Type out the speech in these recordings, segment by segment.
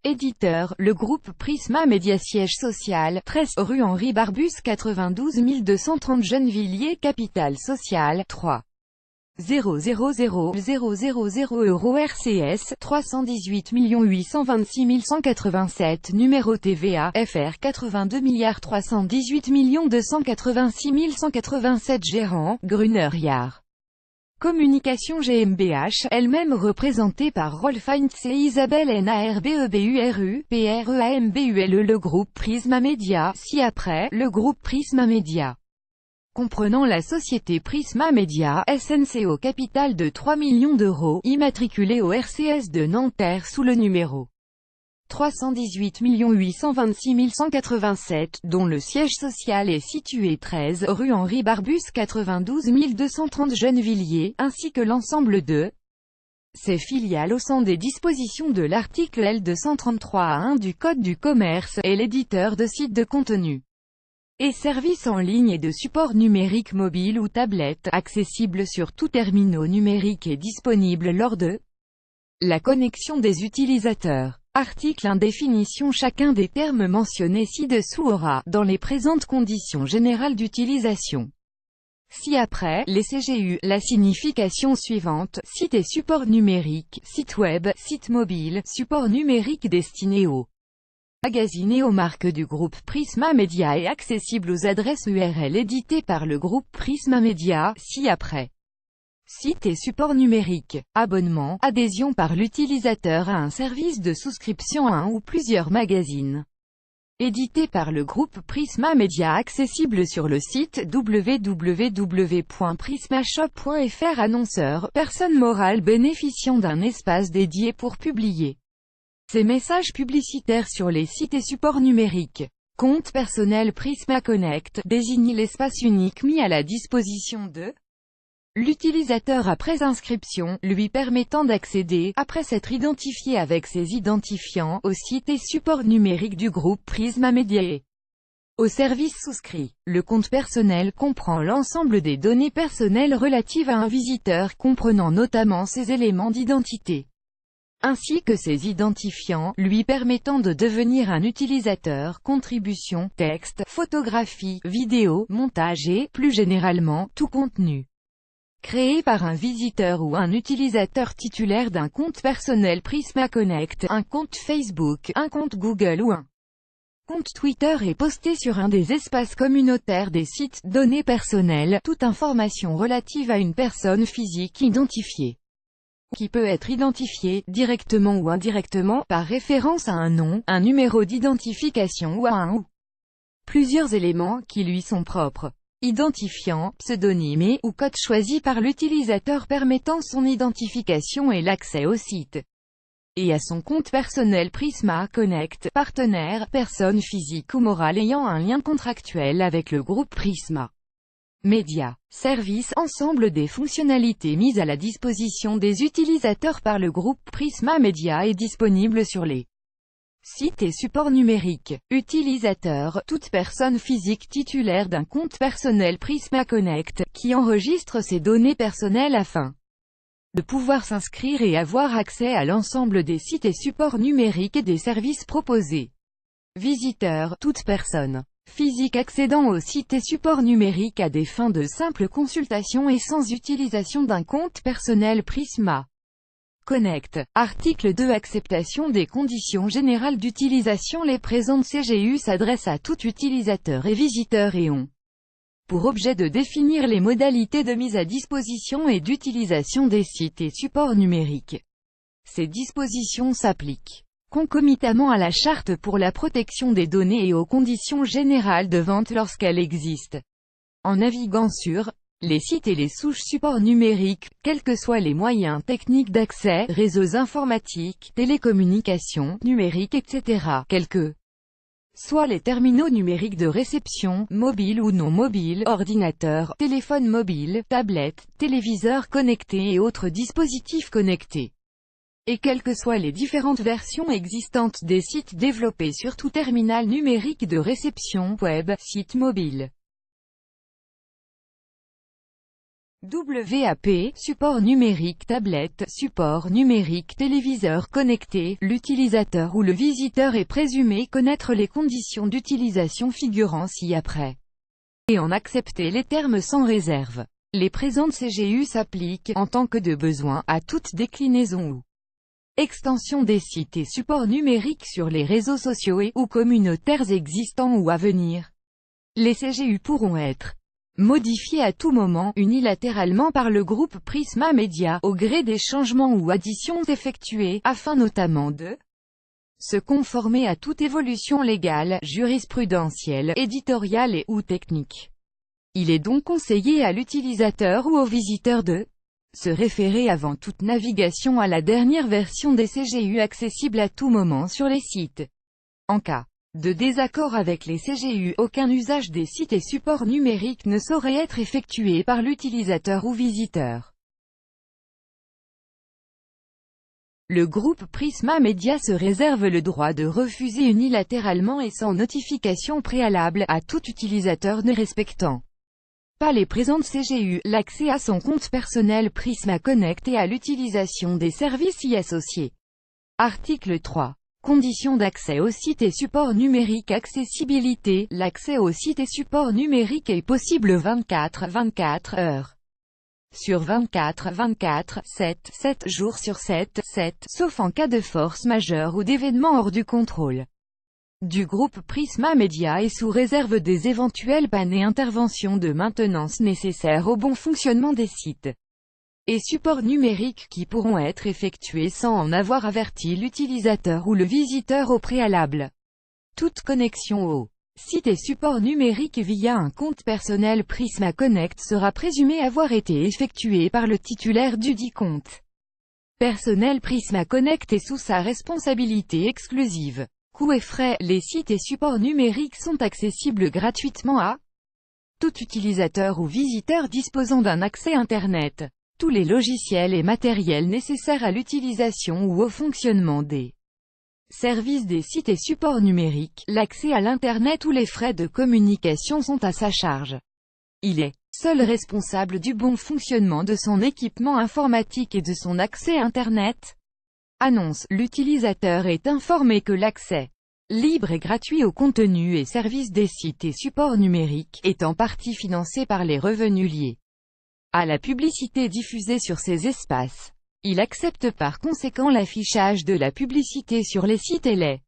Éditeur, le groupe Prisma Média. Siège social, 13 rue Henri Barbus 92 230 Gennevilliers. Capital social, 3 000 000 € RCS, 318 826 187 Numéro TVA, FR 82 318 286 187 Gérant, Gruner Yard. Communication GmbH, elle-même représentée par Rolf Heinz et Isabelle Narbeburu, PREAMBULE. Le groupe Prisma Média, ci-après, le groupe Prisma Média, comprenant la société Prisma Média, SNC au capital de 3 millions d'euros, immatriculée au RCS de Nanterre sous le numéro 318 826 187, dont le siège social est situé 13 rue Henri Barbus 92 230 Gennevilliers, ainsi que l'ensemble de ses filiales au sein des dispositions de l'article L233-1 du Code du commerce, et l'éditeur de sites de contenu et services en ligne et de support numérique mobile ou tablette, accessible sur tout terminal numérique et disponible lors de la connexion des utilisateurs. Article 1. Définition. Chacun des termes mentionnés ci-dessous aura, dans les présentes conditions générales d'utilisation, ci-après, les CGU, la signification suivante: site et support numérique, site web, site mobile, support numérique destiné aux magazines et aux marques du groupe Prisma Média et accessible aux adresses URL éditées par le groupe Prisma Média, ci-après. Site et support numérique, abonnement, adhésion par l'utilisateur à un service de souscription à un ou plusieurs magazines édité par le groupe Prisma Média, accessible sur le site www.prismashop.fr. Annonceur, personne morale bénéficiant d'un espace dédié pour publier ses messages publicitaires sur les sites et supports numériques. Compte personnel Prisma Connect, désigne l'espace unique mis à la disposition de l'utilisateur après inscription, lui permettant d'accéder, après s'être identifié avec ses identifiants, aux sites et supports numériques du groupe Prisma Média et aux services souscrits. Le compte personnel comprend l'ensemble des données personnelles relatives à un visiteur, comprenant notamment ses éléments d'identité, ainsi que ses identifiants, lui permettant de devenir un utilisateur, contributions, texte, photographie, vidéo, montage et, plus généralement, tout contenu créé par un visiteur ou un utilisateur titulaire d'un compte personnel Prisma Connect, un compte Facebook, un compte Google ou un compte Twitter est posté sur un des espaces communautaires des sites. Données personnelles, toute information relative à une personne physique identifiée, qui peut être identifiée, directement ou indirectement, par référence à un nom, un numéro d'identification ou à un ou plusieurs éléments qui lui sont propres. Identifiant, pseudonyme ou code choisi par l'utilisateur permettant son identification et l'accès au site et à son compte personnel Prisma Connect. Partenaire, personne physique ou morale ayant un lien contractuel avec le groupe Prisma Média. Service, ensemble des fonctionnalités mises à la disposition des utilisateurs par le groupe Prisma Média est disponible sur les site et support numérique. Utilisateur, toute personne physique titulaire d'un compte personnel Prisma Connect, qui enregistre ses données personnelles afin de pouvoir s'inscrire et avoir accès à l'ensemble des sites et supports numériques et des services proposés. Visiteur, toute personne physique accédant aux sites et supports numériques à des fins de simple consultation et sans utilisation d'un compte personnel Prisma Connect. Article 2. Acceptation des conditions générales d'utilisation. Les présentes CGU s'adressent à tout utilisateur et visiteur et ont pour objet de définir les modalités de mise à disposition et d'utilisation des sites et supports numériques. Ces dispositions s'appliquent concomitamment à la Charte pour la protection des données et aux conditions générales de vente lorsqu'elles existent, en naviguant sur les sites et les souches supports numériques, quels que soient les moyens techniques d'accès, réseaux informatiques, télécommunications, numériques etc., quels que soient les terminaux numériques de réception, mobiles ou non mobiles, ordinateurs, téléphones mobiles, tablettes, téléviseurs connectés et autres dispositifs connectés. Et quelles que soient les différentes versions existantes des sites développés sur tout terminal numérique de réception, web, site mobile. WAP, support numérique tablette, support numérique téléviseur connecté, l'utilisateur ou le visiteur est présumé connaître les conditions d'utilisation figurant ci-après, et en accepter les termes sans réserve. Les présentes CGU s'appliquent, en tant que de besoin, à toute déclinaison ou extension des sites et supports numériques sur les réseaux sociaux et ou communautaires existants ou à venir. Les CGU pourront être modifiés à tout moment, unilatéralement par le groupe Prisma Media, au gré des changements ou additions effectués, afin notamment de se conformer à toute évolution légale, jurisprudentielle, éditoriale et ou technique. Il est donc conseillé à l'utilisateur ou au visiteur de se référer avant toute navigation à la dernière version des CGU accessible à tout moment sur les sites. En cas de désaccord avec les CGU, aucun usage des sites et supports numériques ne saurait être effectué par l'utilisateur ou visiteur. Le groupe Prisma Media se réserve le droit de refuser unilatéralement et sans notification préalable, à tout utilisateur ne respectant pas les présentes CGU, l'accès à son compte personnel Prisma Connect et à l'utilisation des services y associés. Article 3. Conditions d'accès aux sites et supports numériques. Accessibilité. L'accès aux sites et supports numériques est possible 24 heures sur 24, 7 jours sur 7, sauf en cas de force majeure ou d'événement hors du contrôle du groupe Prisma Media et sous réserve des éventuelles pannes et interventions de maintenance nécessaires au bon fonctionnement des sites et supports numériques qui pourront être effectués sans en avoir averti l'utilisateur ou le visiteur au préalable. Toute connexion au site et support numérique via un compte personnel Prisma Connect sera présumée avoir été effectuée par le titulaire dudit compte personnel Prisma Connect et sous sa responsabilité exclusive. Coûts et frais. Les sites et supports numériques sont accessibles gratuitement à tout utilisateur ou visiteur disposant d'un accès Internet. Tous les logiciels et matériels nécessaires à l'utilisation ou au fonctionnement des services des sites et supports numériques, l'accès à l'Internet ou les frais de communication sont à sa charge. Il est seul responsable du bon fonctionnement de son équipement informatique et de son accès Internet. Annonce. L'utilisateur est informé que l'accès libre et gratuit au contenu et services des sites et supports numériques est en partie financé par les revenus liés à la publicité diffusée sur ces espaces. Il accepte par conséquent l'affichage de la publicité sur les sites et les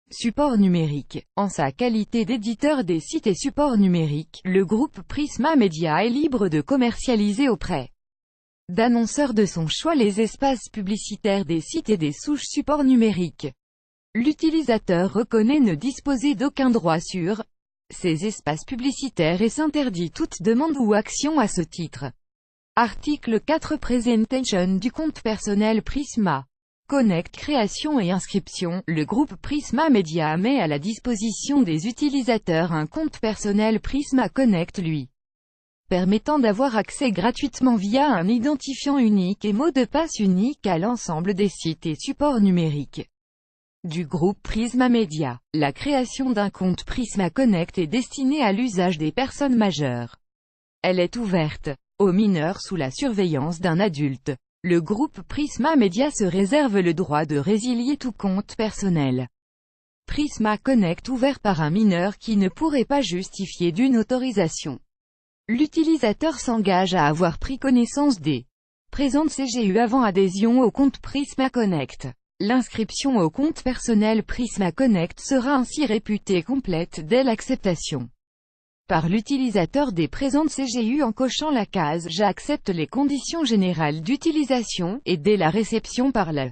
supports numériques. En sa qualité d'éditeur des sites et supports numériques, le groupe Prisma Media est libre de commercialiser auprès d'annonceurs de son choix les espaces publicitaires des sites et des souches supports numériques. L'utilisateur reconnaît ne disposer d'aucun droit sur ces espaces publicitaires et s'interdit toute demande ou action à ce titre. Article 4. Présentation du compte personnel Prisma Connect. Création et inscription. Le groupe Prisma Media met à la disposition des utilisateurs un compte personnel Prisma Connect lui permettant d'avoir accès gratuitement via un identifiant unique et mot de passe unique à l'ensemble des sites et supports numériques du groupe Prisma Media. La création d'un compte Prisma Connect est destinée à l'usage des personnes majeures. Elle est ouverte aux mineurs sous la surveillance d'un adulte. Le groupe Prisma Media se réserve le droit de résilier tout compte personnel Prisma Connect ouvert par un mineur qui ne pourrait pas justifier d'une autorisation. L'utilisateur s'engage à avoir pris connaissance des présentes CGU avant adhésion au compte Prisma Connect. L'inscription au compte personnel Prisma Connect sera ainsi réputée complète dès l'acceptation par l'utilisateur des présentes CGU en cochant la case « J'accepte les conditions générales d'utilisation » et dès la réception par le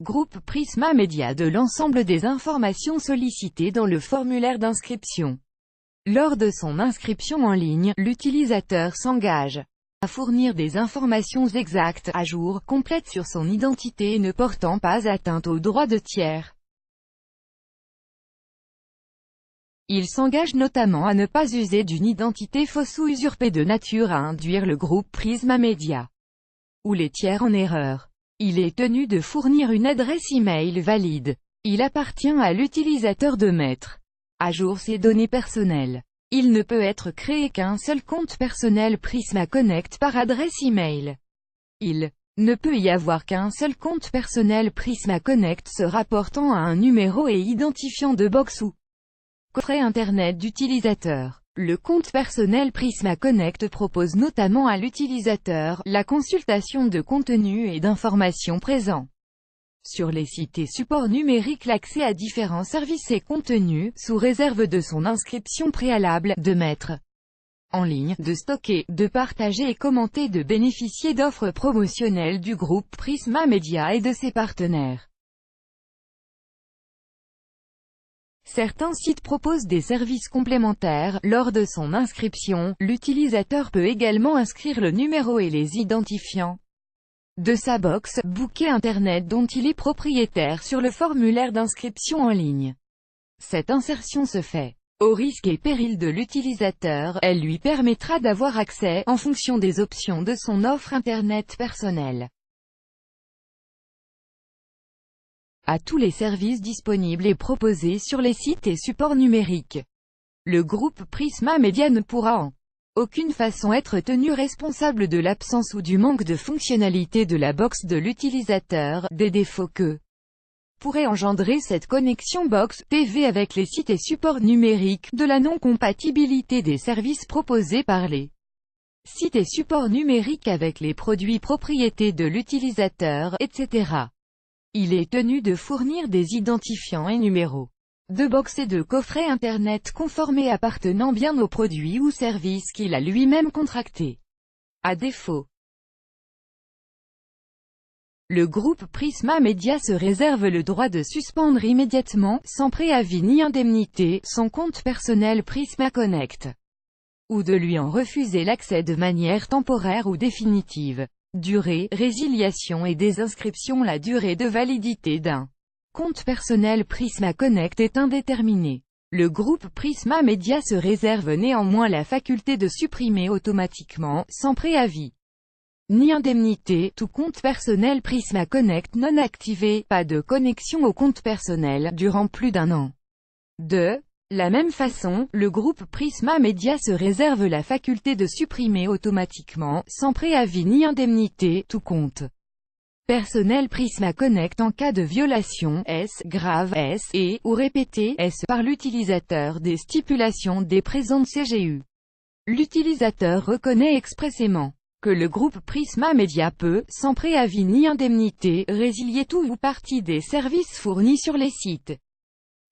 groupe Prisma Media de l'ensemble des informations sollicitées dans le formulaire d'inscription. Lors de son inscription en ligne, l'utilisateur s'engage à fournir des informations exactes, à jour, complètes sur son identité et ne portant pas atteinte aux droits de tiers. Il s'engage notamment à ne pas user d'une identité fausse ou usurpée de nature à induire le groupe Prisma Media ou les tiers en erreur. Il est tenu de fournir une adresse e-mail valide. Il appartient à l'utilisateur de mettre à jour ses données personnelles. Il ne peut être créé qu'un seul compte personnel Prisma Connect par adresse e-mail. Il ne peut y avoir qu'un seul compte personnel Prisma Connect se rapportant à un numéro et identifiant de box ou coffret Internet d'utilisateur. Le compte personnel Prisma Connect propose notamment à l'utilisateur la consultation de contenus et d'informations présents sur les sites et supports numériques, l'accès à différents services et contenus, sous réserve de son inscription préalable, de mettre en ligne, de stocker, de partager et commenter, de bénéficier d'offres promotionnelles du groupe Prisma Media et de ses partenaires. Certains sites proposent des services complémentaires. Lors de son inscription, l'utilisateur peut également inscrire le numéro et les identifiants de sa box, bouquet Internet dont il est propriétaire sur le formulaire d'inscription en ligne. Cette insertion se fait au risque et péril de l'utilisateur. Elle lui permettra d'avoir accès, en fonction des options de son offre Internet personnelle, à tous les services disponibles et proposés sur les sites et supports numériques. Le groupe Prisma Media ne pourra en aucune façon être tenu responsable de l'absence ou du manque de fonctionnalité de la box de l'utilisateur, des défauts que pourrait engendrer cette connexion box TV avec les sites et supports numériques, de la non-compatibilité des services proposés par les sites et supports numériques avec les produits propriétés de l'utilisateur, etc. Il est tenu de fournir des identifiants et numéros de box et de coffret Internet conformés appartenant bien aux produits ou services qu'il a lui-même contractés. À défaut, le groupe Prisma Media se réserve le droit de suspendre immédiatement, sans préavis ni indemnité, son compte personnel Prisma Connect, ou de lui en refuser l'accès de manière temporaire ou définitive. Durée, résiliation et désinscription. La durée de validité d'un compte personnel Prisma Connect est indéterminée. Le groupe Prisma Media se réserve néanmoins la faculté de supprimer automatiquement, sans préavis ni indemnité, tout compte personnel Prisma Connect non activé, pas de connexion au compte personnel, durant plus d'un an. De la même façon, le groupe Prisma Media se réserve la faculté de supprimer automatiquement, sans préavis ni indemnité, tout compte personnel Prisma Connect en cas de violation grave ou répétée par l'utilisateur des stipulations des présentes CGU. L'utilisateur reconnaît expressément que le groupe Prisma Media peut, sans préavis ni indemnité, résilier tout ou partie des services fournis sur les sites,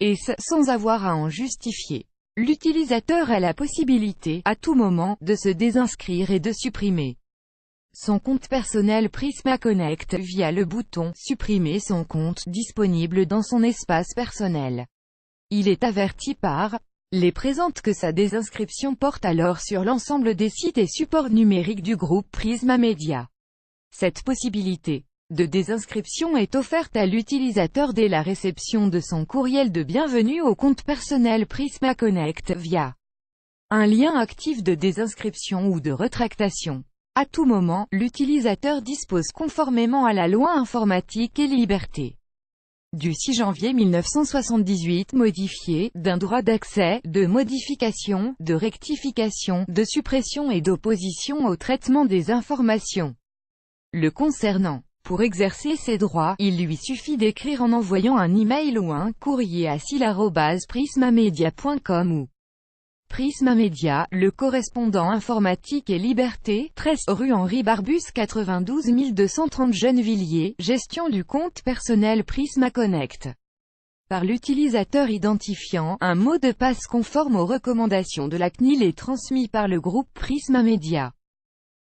et sans avoir à en justifier. L'utilisateur a la possibilité, à tout moment, de se désinscrire et de supprimer son compte personnel Prisma Connect via le bouton « Supprimer son compte » disponible dans son espace personnel. Il est averti par les présentes que sa désinscription porte alors sur l'ensemble des sites et supports numériques du groupe Prisma Media. Cette possibilité de désinscription est offerte à l'utilisateur dès la réception de son courriel de bienvenue au compte personnel Prisma Connect via un lien actif de désinscription ou de rétractation. À tout moment, l'utilisateur dispose conformément à la loi informatique et liberté du 6 janvier 1978 modifiée, d'un droit d'accès, de modification, de rectification, de suppression et d'opposition au traitement des informations le concernant. Pour exercer ses droits, il lui suffit d'écrire en envoyant un email ou un courrier à sil@prismamedia.com ou Prisma Media, le correspondant informatique et liberté, 13 rue Henri Barbus 92 230 Gennevilliers, gestion du compte personnel Prisma Connect. Par l'utilisateur identifiant, un mot de passe conforme aux recommandations de la CNIL est transmis par le groupe Prisma Media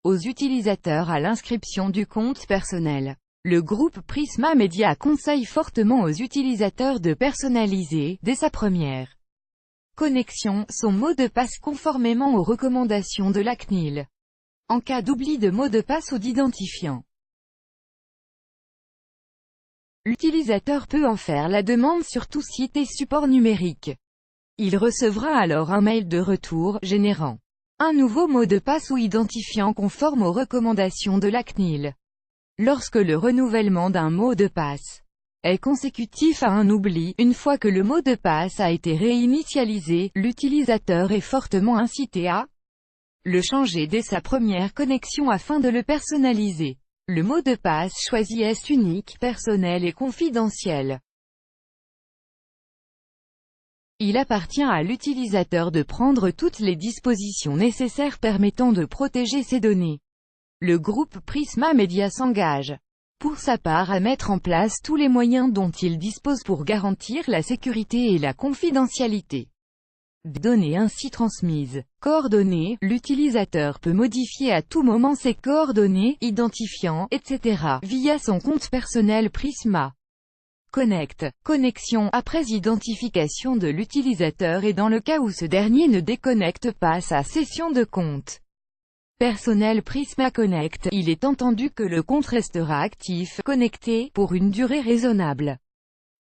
aux utilisateurs à l'inscription du compte personnel. Le groupe Prisma Media conseille fortement aux utilisateurs de personnaliser, dès sa première connexion, son mot de passe conformément aux recommandations de la CNIL. En cas d'oubli de mot de passe ou d'identifiant, l'utilisateur peut en faire la demande sur tout site et support numérique. Il recevra alors un mail de retour, générant un nouveau mot de passe ou identifiant conforme aux recommandations de la CNIL. Lorsque le renouvellement d'un mot de passe est consécutif à un oubli. Une fois que le mot de passe a été réinitialisé, l'utilisateur est fortement incité à le changer dès sa première connexion afin de le personnaliser. Le mot de passe choisi est unique, personnel et confidentiel. Il appartient à l'utilisateur de prendre toutes les dispositions nécessaires permettant de protéger ses données. Le groupe Prisma Media s'engage, pour sa part, à mettre en place tous les moyens dont il dispose pour garantir la sécurité et la confidentialité des données ainsi transmises. Coordonnées, l'utilisateur peut modifier à tout moment ses coordonnées, identifiants, etc. via son compte personnel Prisma. Connect, connexion, après identification de l'utilisateur et dans le cas où ce dernier ne déconnecte pas sa session de compte personnel Prisma Connect, il est entendu que le compte restera actif, connecté, pour une durée raisonnable.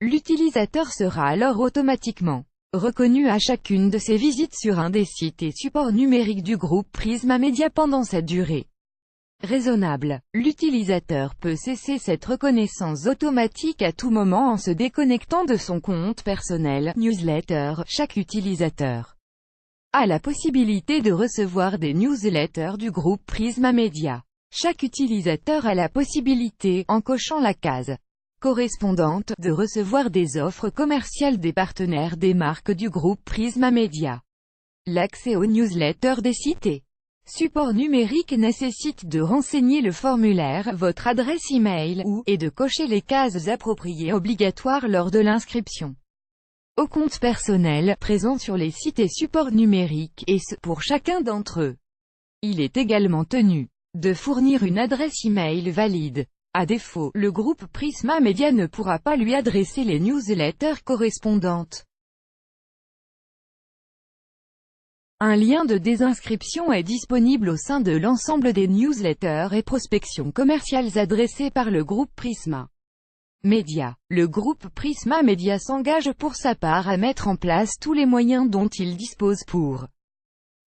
L'utilisateur sera alors automatiquement reconnu à chacune de ses visites sur un des sites et supports numériques du groupe Prisma Media pendant cette durée raisonnable. L'utilisateur peut cesser cette reconnaissance automatique à tout moment en se déconnectant de son compte personnel. Newsletter, chaque utilisateur a la possibilité de recevoir des newsletters du groupe Prisma Media. Chaque utilisateur a la possibilité, en cochant la case correspondante, de recevoir des offres commerciales des partenaires des marques du groupe Prisma Media. L'accès aux newsletters des cités supports numériques nécessite de renseigner le formulaire, votre adresse e-mail, et de cocher les cases appropriées obligatoires lors de l'inscription au compte personnel, présent sur les sites et supports numériques, et ce, pour chacun d'entre eux. Il est également tenu de fournir une adresse e-mail valide. À défaut, le groupe Prisma Media ne pourra pas lui adresser les newsletters correspondantes. Un lien de désinscription est disponible au sein de l'ensemble des newsletters et prospections commerciales adressées par le groupe Prisma Media. Le groupe Prisma Media s'engage pour sa part à mettre en place tous les moyens dont il dispose pour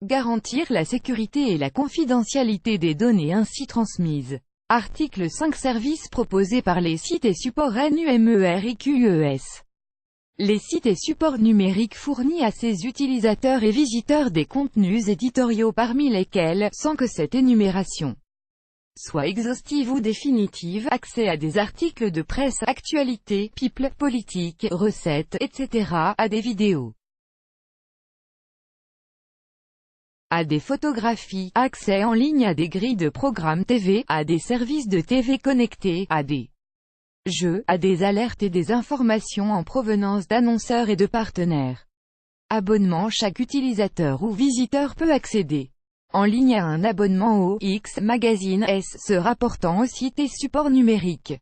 garantir la sécurité et la confidentialité des données ainsi transmises. Article 5. Services proposés par les sites et supports numériques. Les sites et supports numériques fournissent à ses utilisateurs et visiteurs des contenus éditoriaux parmi lesquels, sans que cette énumération soit exhaustive ou définitive, accès à des articles de presse, actualités, people, politique, recettes, etc., à des vidéos, à des photographies, accès en ligne à des grilles de programmes TV, à des services de TV connectés, à des jeux, à des alertes et des informations en provenance d'annonceurs et de partenaires. Abonnement. Chaque utilisateur ou visiteur peut accéder en ligne à un abonnement au X Magazine S se rapportant au site et support numérique.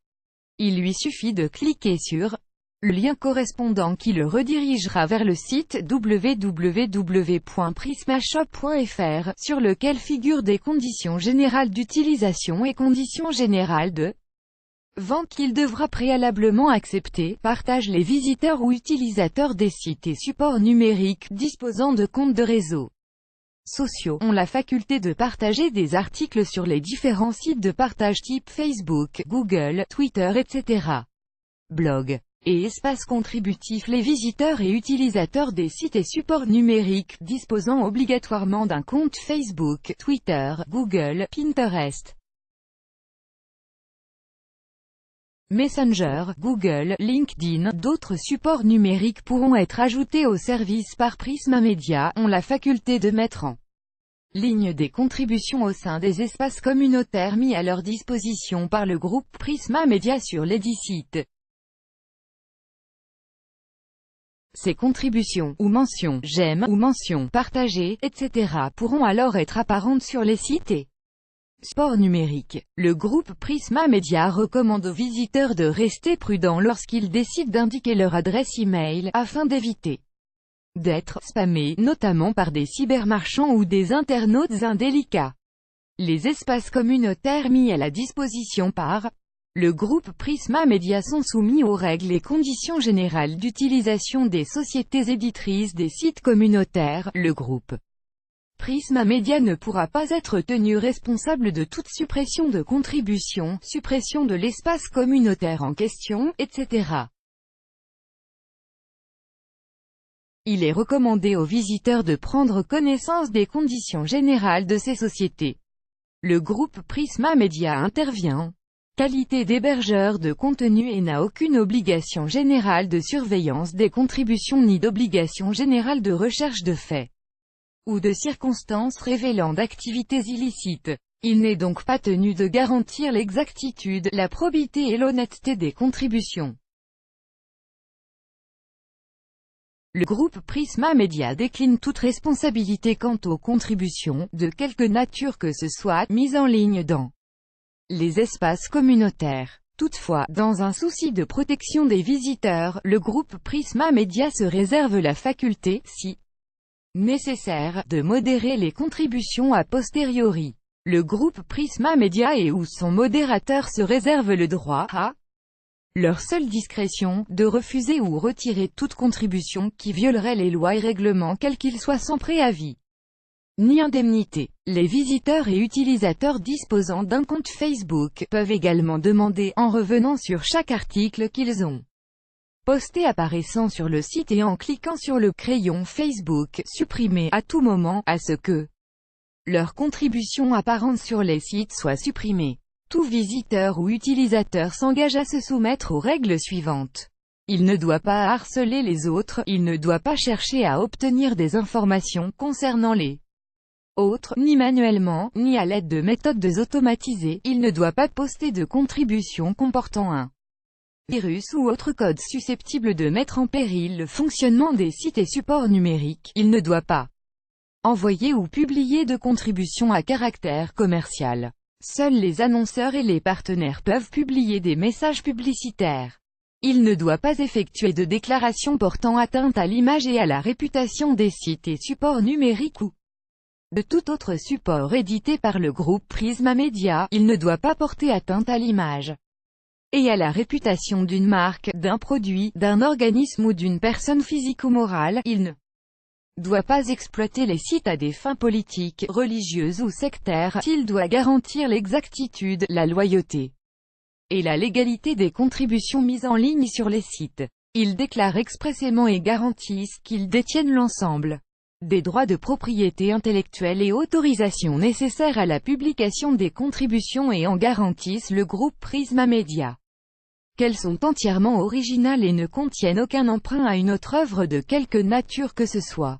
Il lui suffit de cliquer sur le lien correspondant qui le redirigera vers le site www.prismashop.fr, sur lequel figurent des conditions générales d'utilisation et conditions générales de vente qu'il devra préalablement accepter. Partage. Les visiteurs ou utilisateurs des sites et supports numériques disposant de comptes de réseaux sociaux ont la faculté de partager des articles sur les différents sites de partage type Facebook, Google, Twitter, etc. Blog et espaces contributifs. Les visiteurs et utilisateurs des sites et supports numériques disposant obligatoirement d'un compte Facebook, Twitter, Google, Pinterest, Messenger, Google, LinkedIn, d'autres supports numériques pourront être ajoutés au service par Prisma Media, ont la faculté de mettre en ligne des contributions au sein des espaces communautaires mis à leur disposition par le groupe Prisma Media sur lesdits sites. Ces contributions, ou mentions, j'aime, ou mentions, partagées, etc. pourront alors être apparentes sur les sites et sport numérique. Le groupe Prisma Media recommande aux visiteurs de rester prudents lorsqu'ils décident d'indiquer leur adresse e-mail, afin d'éviter d'être spammés, notamment par des cybermarchands ou des internautes indélicats. Les espaces communautaires mis à la disposition par le groupe Prisma Media sont soumis aux règles et conditions générales d'utilisation des sociétés éditrices des sites communautaires. Le groupe Prisma Media ne pourra pas être tenu responsable de toute suppression de contribution, suppression de l'espace communautaire en question, etc. Il est recommandé aux visiteurs de prendre connaissance des conditions générales de ces sociétés. Le groupe Prisma Media intervient en qualité d'hébergeur de contenu et n'a aucune obligation générale de surveillance des contributions ni d'obligation générale de recherche de faits ou de circonstances révélant d'activités illicites. Il n'est donc pas tenu de garantir l'exactitude, la probité et l'honnêteté des contributions. Le groupe Prisma Media décline toute responsabilité quant aux contributions, de quelque nature que ce soit, mises en ligne dans les espaces communautaires. Toutefois, dans un souci de protection des visiteurs, le groupe Prisma Media se réserve la faculté, si nécessaire, de modérer les contributions a posteriori. Le groupe Prisma Media et ou son modérateur se réserve le droit, à leur seule discrétion, de refuser ou retirer toute contribution qui violerait les lois et règlements quels qu'ils soient sans préavis ni indemnité. Les visiteurs et utilisateurs disposant d'un compte Facebook peuvent également demander, en revenant sur chaque article qu'ils ont posté apparaissant sur le site et en cliquant sur le crayon Facebook, supprimer à tout moment, à ce que leurs contributions apparentes sur les sites soient supprimées. Tout visiteur ou utilisateur s'engage à se soumettre aux règles suivantes. Il ne doit pas harceler les autres, il ne doit pas chercher à obtenir des informations concernant les autres, ni manuellement, ni à l'aide de méthodes automatisées, il ne doit pas poster de contributions comportant un virus ou autre code susceptible de mettre en péril le fonctionnement des sites et supports numériques, il ne doit pas envoyer ou publier de contributions à caractère commercial. Seuls les annonceurs et les partenaires peuvent publier des messages publicitaires. Il ne doit pas effectuer de déclarations portant atteinte à l'image et à la réputation des sites et supports numériques ou de tout autre support édité par le groupe Prisma Media. Il ne doit pas porter atteinte à l'image et à la réputation d'une marque, d'un produit, d'un organisme ou d'une personne physique ou morale. Il ne doit pas exploiter les sites à des fins politiques, religieuses ou sectaires. Il doit garantir l'exactitude, la loyauté et la légalité des contributions mises en ligne sur les sites. Il déclare expressément et garantisse qu'ils détiennent l'ensemble des droits de propriété intellectuelle et autorisations nécessaires à la publication des contributions et en garantissent le groupe Prisma Media qu'elles sont entièrement originales et ne contiennent aucun emprunt à une autre œuvre de quelque nature que ce soit.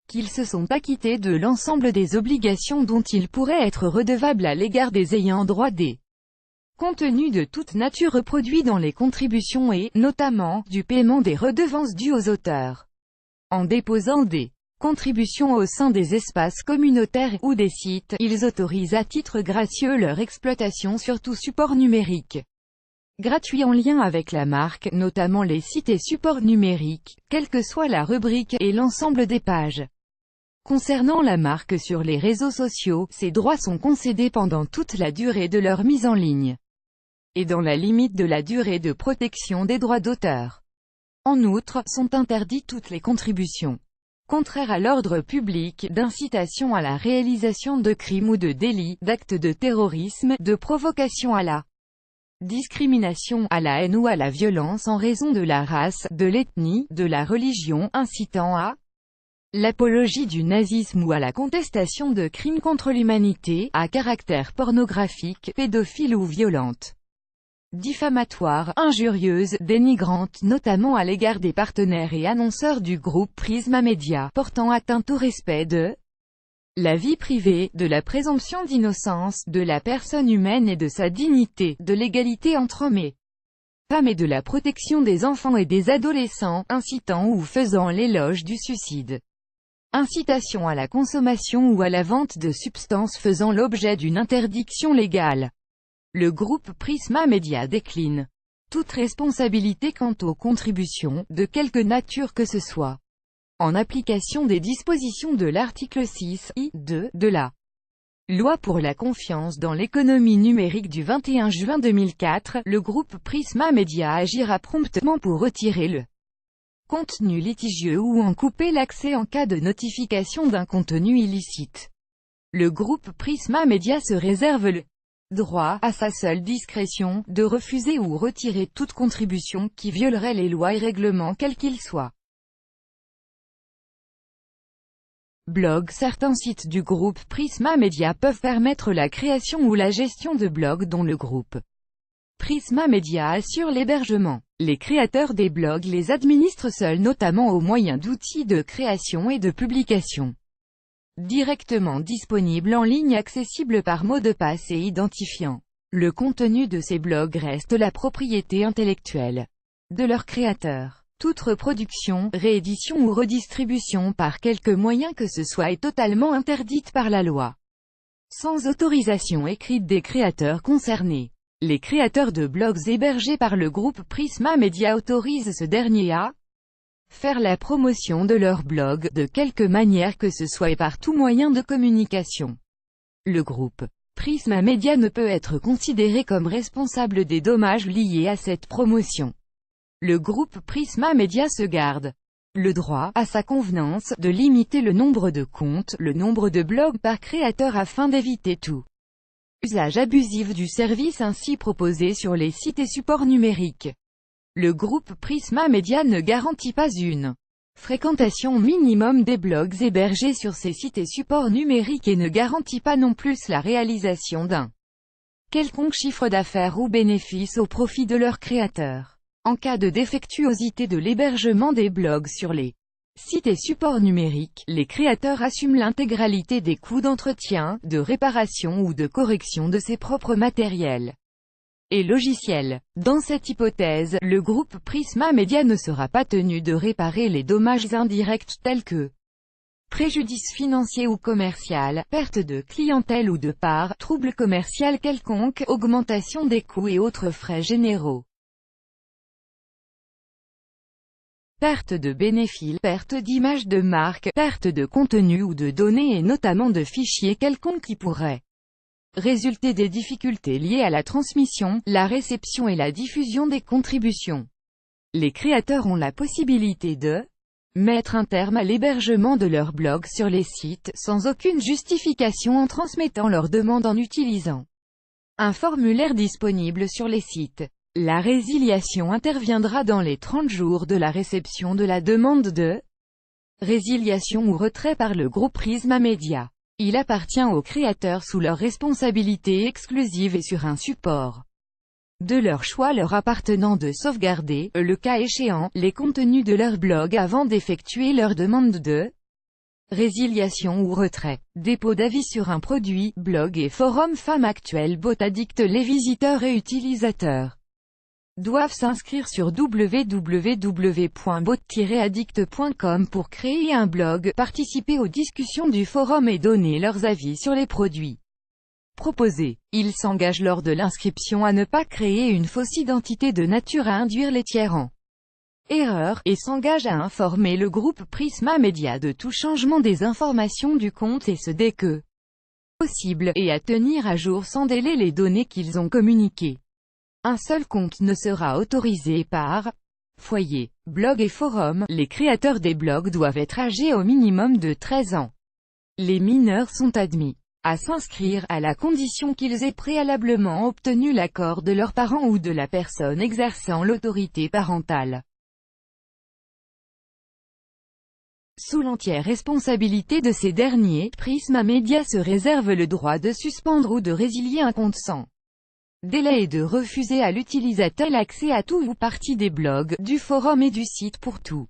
Qu'ils se sont acquittés de l'ensemble des obligations dont ils pourraient être redevables à l'égard des ayants droit des contenus de toute nature reproduits dans les contributions et, notamment, du paiement des redevances dues aux auteurs. En déposant des contributions au sein des espaces communautaires ou des sites, ils autorisent à titre gracieux leur exploitation sur tout support numérique gratuit en lien avec la marque, notamment les sites et supports numériques, quelle que soit la rubrique, et l'ensemble des pages. Concernant la marque sur les réseaux sociaux, ces droits sont concédés pendant toute la durée de leur mise en ligne, et dans la limite de la durée de protection des droits d'auteur. En outre, sont interdites toutes les contributions contraires à l'ordre public, d'incitation à la réalisation de crimes ou de délits, d'actes de terrorisme, de provocation à la discrimination, à la haine ou à la violence en raison de la race, de l'ethnie, de la religion, incitant à l'apologie du nazisme ou à la contestation de crimes contre l'humanité, à caractère pornographique, pédophile ou violente, diffamatoire, injurieuse, dénigrante, notamment à l'égard des partenaires et annonceurs du groupe Prisma Media, portant atteinte au respect de la vie privée, de la présomption d'innocence, de la personne humaine et de sa dignité, de l'égalité entre hommes et femmes et de la protection des enfants et des adolescents, incitant ou faisant l'éloge du suicide. Incitation à la consommation ou à la vente de substances faisant l'objet d'une interdiction légale. Le groupe Prisma Media décline toute responsabilité quant aux contributions, de quelque nature que ce soit, en application des dispositions de l'article 6(i)(2) de la Loi pour la confiance dans l'économie numérique du 21 juin 2004, le groupe Prisma Media agira promptement pour retirer le contenu litigieux ou en couper l'accès en cas de notification d'un contenu illicite. Le groupe Prisma Media se réserve le droit, à sa seule discrétion, de refuser ou retirer toute contribution qui violerait les lois et règlements quels qu'ils soient. Blog. Certains sites du groupe Prisma Media peuvent permettre la création ou la gestion de blogs dont le groupe Prisma Media assure l'hébergement. Les créateurs des blogs les administrent seuls, notamment au moyen d'outils de création et de publication directement disponibles en ligne, accessibles par mot de passe et identifiant. Le contenu de ces blogs reste la propriété intellectuelle de leurs créateurs. Toute reproduction, réédition ou redistribution par quelque moyen que ce soit est totalement interdite par la loi, sans autorisation écrite des créateurs concernés. Les créateurs de blogs hébergés par le groupe Prisma Media autorisent ce dernier à faire la promotion de leur blog, de quelque manière que ce soit et par tout moyen de communication. Le groupe Prisma Media ne peut être considéré comme responsable des dommages liés à cette promotion. Le groupe Prisma Media se garde le droit, à sa convenance, de limiter le nombre de comptes, le nombre de blogs par créateur afin d'éviter tout usage abusif du service ainsi proposé sur les sites et supports numériques. Le groupe Prisma Media ne garantit pas une fréquentation minimum des blogs hébergés sur ces sites et supports numériques et ne garantit pas non plus la réalisation d'un quelconque chiffre d'affaires ou bénéfice au profit de leurs créateurs. En cas de défectuosité de l'hébergement des blogs sur les sites et supports numériques, les créateurs assument l'intégralité des coûts d'entretien, de réparation ou de correction de ses propres matériels et logiciels. Dans cette hypothèse, le groupe Prisma Media ne sera pas tenu de réparer les dommages indirects tels que préjudice financier ou commercial, perte de clientèle ou de part, trouble commercial quelconque, augmentation des coûts et autres frais généraux. Perte de bénéfices, perte d'image de marque, perte de contenu ou de données et notamment de fichiers quelconques qui pourraient résulter des difficultés liées à la transmission, la réception et la diffusion des contributions. Les créateurs ont la possibilité de mettre un terme à l'hébergement de leur blog sur les sites, sans aucune justification en transmettant leur demande en utilisant un formulaire disponible sur les sites. La résiliation interviendra dans les 30 jours de la réception de la demande de résiliation ou retrait par le groupe Prisma Media. Il appartient aux créateurs sous leur responsabilité exclusive et sur un support de leur choix leur appartenant de sauvegarder, le cas échéant, les contenus de leur blog avant d'effectuer leur demande de résiliation ou retrait. Dépôt d'avis sur un produit, blog et forum Femmes Actuelles Bot Addict. Les visiteurs et utilisateurs doivent s'inscrire sur www.bot-addict.com pour créer un blog, participer aux discussions du forum et donner leurs avis sur les produits proposés. Ils s'engagent lors de l'inscription à ne pas créer une fausse identité de nature à induire les tiers en erreur, et s'engagent à informer le groupe Prisma Media de tout changement des informations du compte et ce dès que possible, et à tenir à jour sans délai les données qu'ils ont communiquées. Un seul compte ne sera autorisé par foyer, blog et forum. Les créateurs des blogs doivent être âgés au minimum de 13 ans. Les mineurs sont admis à s'inscrire, à la condition qu'ils aient préalablement obtenu l'accord de leurs parents ou de la personne exerçant l'autorité parentale. Sous l'entière responsabilité de ces derniers, Prisma Media se réserve le droit de suspendre ou de résilier un compte sans délai et de refuser à l'utilisateur l'accès à tout ou partie des blogs, du forum et du site pour tout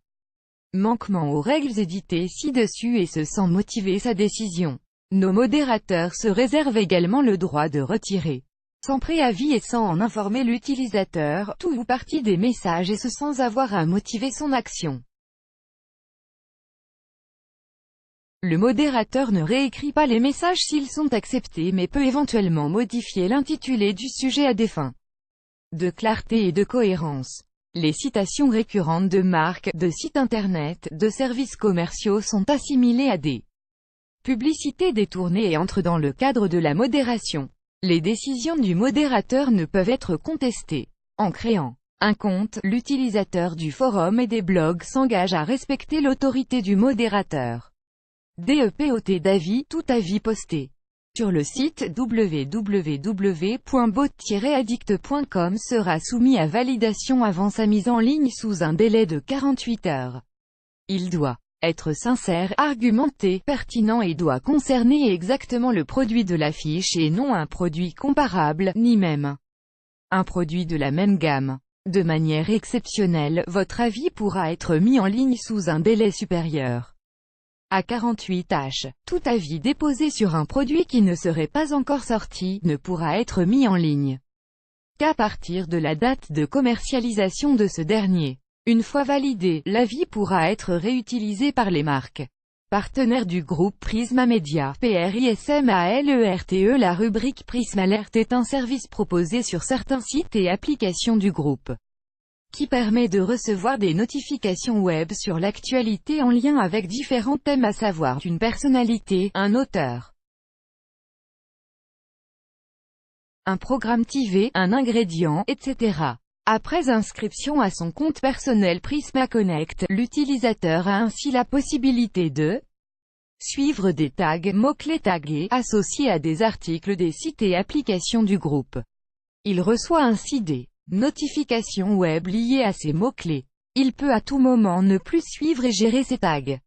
manquement aux règles éditées ci-dessus et ce sans motiver sa décision. Nos modérateurs se réservent également le droit de retirer, sans préavis et sans en informer l'utilisateur, tout ou partie des messages et ce sans avoir à motiver son action. Le modérateur ne réécrit pas les messages s'ils sont acceptés mais peut éventuellement modifier l'intitulé du sujet à des fins de clarté et de cohérence. Les citations récurrentes de marques, de sites internet, de services commerciaux sont assimilées à des publicités détournées et entrent dans le cadre de la modération. Les décisions du modérateur ne peuvent être contestées. En créant un compte, l'utilisateur du forum et des blogs s'engage à respecter l'autorité du modérateur. DEPOT d'avis, tout avis posté sur le site www.bot-addict.com sera soumis à validation avant sa mise en ligne sous un délai de 48 heures. Il doit être sincère, argumenté, pertinent et doit concerner exactement le produit de la fiche et non un produit comparable, ni même un produit de la même gamme. De manière exceptionnelle, votre avis pourra être mis en ligne sous un délai supérieur à 48 h. Tout avis déposé sur un produit qui ne serait pas encore sorti ne pourra être mis en ligne qu'à partir de la date de commercialisation de ce dernier. Une fois validé, l'avis pourra être réutilisé par les marques partenaires du groupe Prisma Media, PRISMALERTE. La rubrique Prisma Alert est un service proposé sur certains sites et applications du groupe, qui permet de recevoir des notifications web sur l'actualité en lien avec différents thèmes, à savoir une personnalité, un auteur, un programme TV, un ingrédient, etc. Après inscription à son compte personnel Prisma Connect, l'utilisateur a ainsi la possibilité de suivre des tags, mots-clés tagués, associés à des articles des sites et applications du groupe. Il reçoit ainsi des notifications web liées à ces mots-clés. Il peut à tout moment ne plus suivre et gérer ces tags,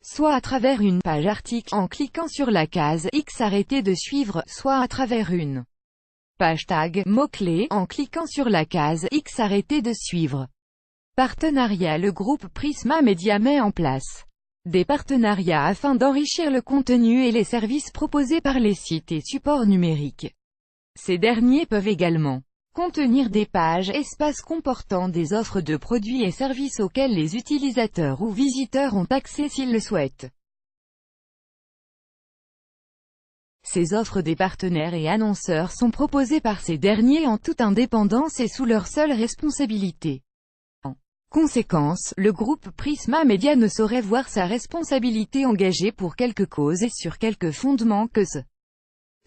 soit à travers une page article en cliquant sur la case X arrêter de suivre, soit à travers une page tag, mots-clés, en cliquant sur la case X arrêter de suivre. Partenariat. Le groupe Prisma Media met en place des partenariats afin d'enrichir le contenu et les services proposés par les sites et supports numériques. Ces derniers peuvent également contenir des pages, espaces comportant des offres de produits et services auxquels les utilisateurs ou visiteurs ont accès s'ils le souhaitent. Ces offres des partenaires et annonceurs sont proposées par ces derniers en toute indépendance et sous leur seule responsabilité. En conséquence, le groupe Prisma Media ne saurait voir sa responsabilité engagée pour quelque cause et sur quelque fondement que ce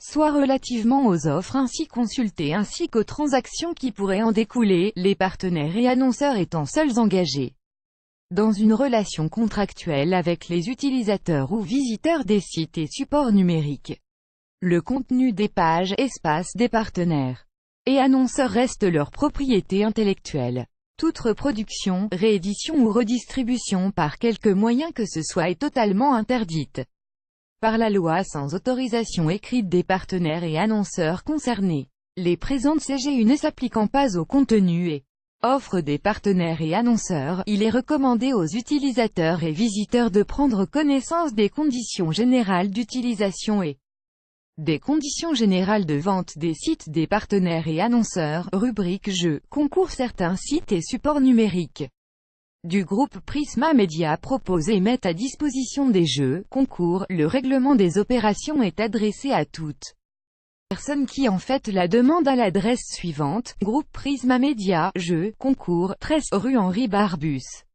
soit relativement aux offres ainsi consultées ainsi qu'aux transactions qui pourraient en découler, les partenaires et annonceurs étant seuls engagés dans une relation contractuelle avec les utilisateurs ou visiteurs des sites et supports numériques. Le contenu des pages, espaces des partenaires et annonceurs reste leur propriété intellectuelle. Toute reproduction, réédition ou redistribution par quelque moyen que ce soit est totalement interdite par la loi sans autorisation écrite des partenaires et annonceurs concernés. Les présentes CGU ne s'appliquant pas au contenu et offres des partenaires et annonceurs, il est recommandé aux utilisateurs et visiteurs de prendre connaissance des conditions générales d'utilisation et des conditions générales de vente des sites des partenaires et annonceurs, rubrique jeux, concours. Certains sites et supports numériques du groupe Prisma Media proposent et mettent à disposition des jeux, concours. Le règlement des opérations est adressé à toute personne qui en fait la demande à l'adresse suivante: groupe Prisma Media, jeux, concours, 13 rue Henri Barbus,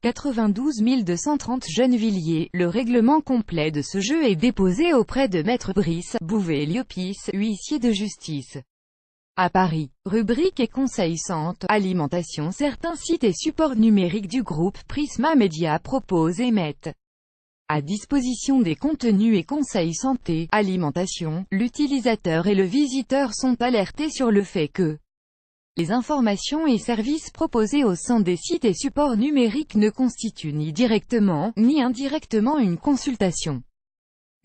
92 230 Gennevilliers. Le règlement complet de ce jeu est déposé auprès de Maître Brice Bouvet-Liopis, huissier de justice, à Paris. Rubrique et conseils santé, alimentation. Certains sites et supports numériques du groupe Prisma Media proposent et mettent à disposition des contenus et conseils santé, alimentation. L'utilisateur et le visiteur sont alertés sur le fait que les informations et services proposés au sein des sites et supports numériques ne constituent ni directement, ni indirectement une consultation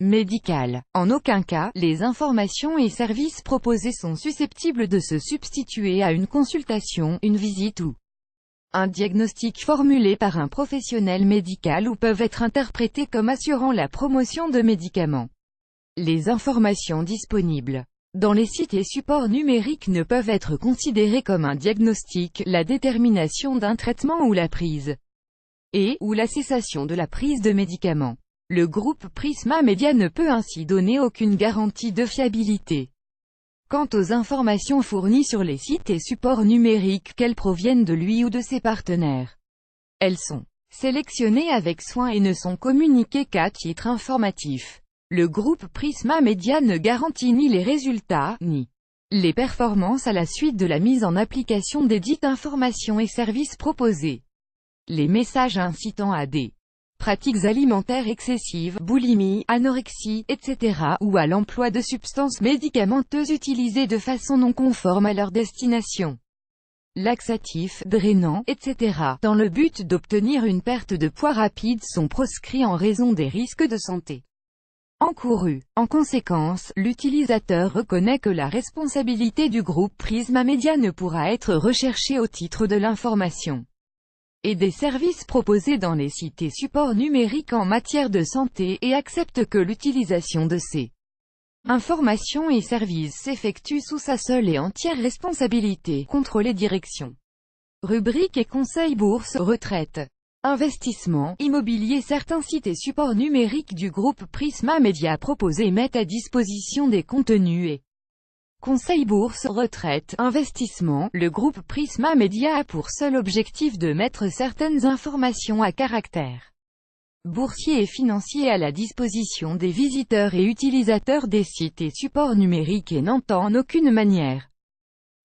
médicale. En aucun cas, les informations et services proposés sont susceptibles de se substituer à une consultation, une visite ou un diagnostic formulé par un professionnel médical ou peuvent être interprétés comme assurant la promotion de médicaments. Les informations disponibles dans les sites et supports numériques ne peuvent être considérées comme un diagnostic, la détermination d'un traitement ou la prise ou la cessation de la prise de médicaments. Le groupe Prisma Media ne peut ainsi donner aucune garantie de fiabilité quant aux informations fournies sur les sites et supports numériques, qu'elles proviennent de lui ou de ses partenaires. Elles sont sélectionnées avec soin et ne sont communiquées qu'à titre informatif. Le groupe Prisma Media ne garantit ni les résultats, ni les performances à la suite de la mise en application des dites informations et services proposés, les messages incitant à des pratiques alimentaires excessives, boulimie, anorexie, etc. ou à l'emploi de substances médicamenteuses utilisées de façon non conforme à leur destination, laxatifs, drainants, etc., dans le but d'obtenir une perte de poids rapide sont proscrits en raison des risques de santé encourus. En conséquence, l'utilisateur reconnaît que la responsabilité du groupe Prisma Media ne pourra être recherchée au titre de l'information et des services proposés dans les sites et supports numériques en matière de santé, et accepte que l'utilisation de ces informations et services s'effectue sous sa seule et entière responsabilité, contrôlée direction. Rubrique et conseils bourse, retraite, investissement, immobilier. Certains sites et supports numériques du groupe Prisma Media proposent et mettent à disposition des contenus et conseils bourse, retraite, investissement. Le groupe Prisma Media a pour seul objectif de mettre certaines informations à caractère boursier et financier à la disposition des visiteurs et utilisateurs des sites et supports numériques et n'entend en aucune manière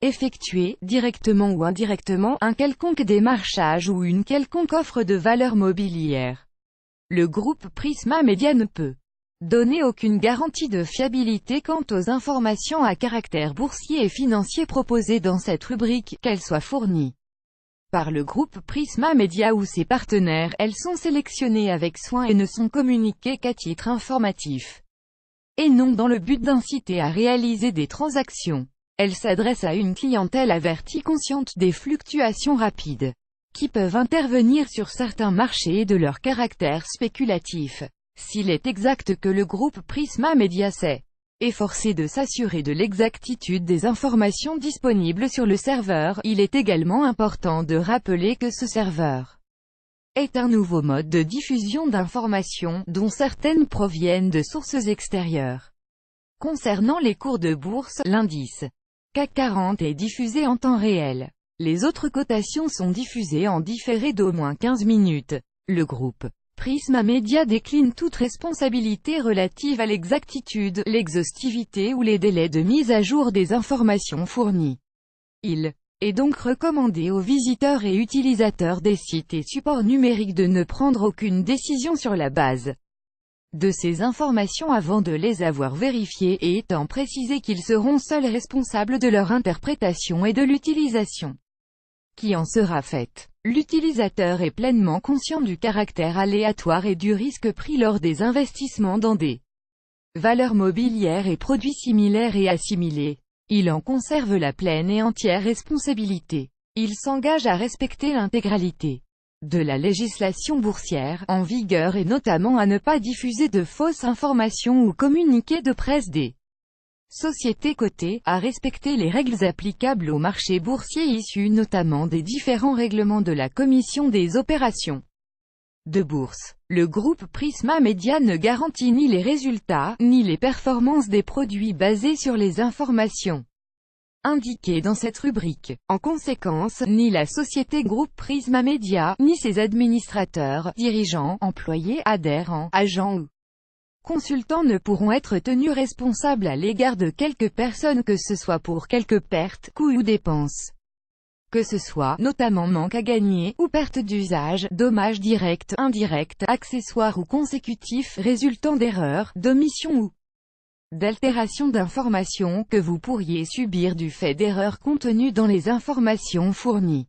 effectuer, directement ou indirectement, un quelconque démarchage ou une quelconque offre de valeur mobilière. Le groupe Prisma Media ne peut donner aucune garantie de fiabilité quant aux informations à caractère boursier et financier proposées dans cette rubrique, qu'elles soient fournies par le groupe Prisma Media ou ses partenaires. Elles sont sélectionnées avec soin et ne sont communiquées qu'à titre informatif, et non dans le but d'inciter à réaliser des transactions. Elles s'adressent à une clientèle avertie consciente des fluctuations rapides qui peuvent intervenir sur certains marchés et de leur caractère spéculatif. S'il est exact que le groupe Prisma Media s'est efforcé de s'assurer de l'exactitude des informations disponibles sur le serveur, il est également important de rappeler que ce serveur est un nouveau mode de diffusion d'informations, dont certaines proviennent de sources extérieures. Concernant les cours de bourse, l'indice CAC 40 est diffusé en temps réel. Les autres cotations sont diffusées en différé d'au moins 15 minutes. Le groupe Prisma Media décline toute responsabilité relative à l'exactitude, l'exhaustivité ou les délais de mise à jour des informations fournies. Il est donc recommandé aux visiteurs et utilisateurs des sites et supports numériques de ne prendre aucune décision sur la base de ces informations avant de les avoir vérifiées, et étant précisé qu'ils seront seuls responsables de leur interprétation et de l'utilisation qui en sera faite. L'utilisateur est pleinement conscient du caractère aléatoire et du risque pris lors des investissements dans des valeurs mobilières et produits similaires et assimilés. Il en conserve la pleine et entière responsabilité. Il s'engage à respecter l'intégralité de la législation boursière en vigueur et notamment à ne pas diffuser de fausses informations ou communiqués de presse des sociétés cotées, à respecter les règles applicables au marché boursier issues notamment des différents règlements de la Commission des opérations de bourse. Le groupe Prisma Media ne garantit ni les résultats, ni les performances des produits basés sur les informations indiquées dans cette rubrique. En conséquence, ni la société groupe Prisma Media, ni ses administrateurs, dirigeants, employés, adhérents, agents ou consultants ne pourront être tenus responsables à l'égard de quelque personne que ce soit pour quelque perte, coût ou dépense que ce soit, notamment manque à gagner, ou perte d'usage, dommages directs, indirects, accessoires ou consécutifs, résultant d'erreurs, d'omission ou d'altération d'informations que vous pourriez subir du fait d'erreurs contenues dans les informations fournies.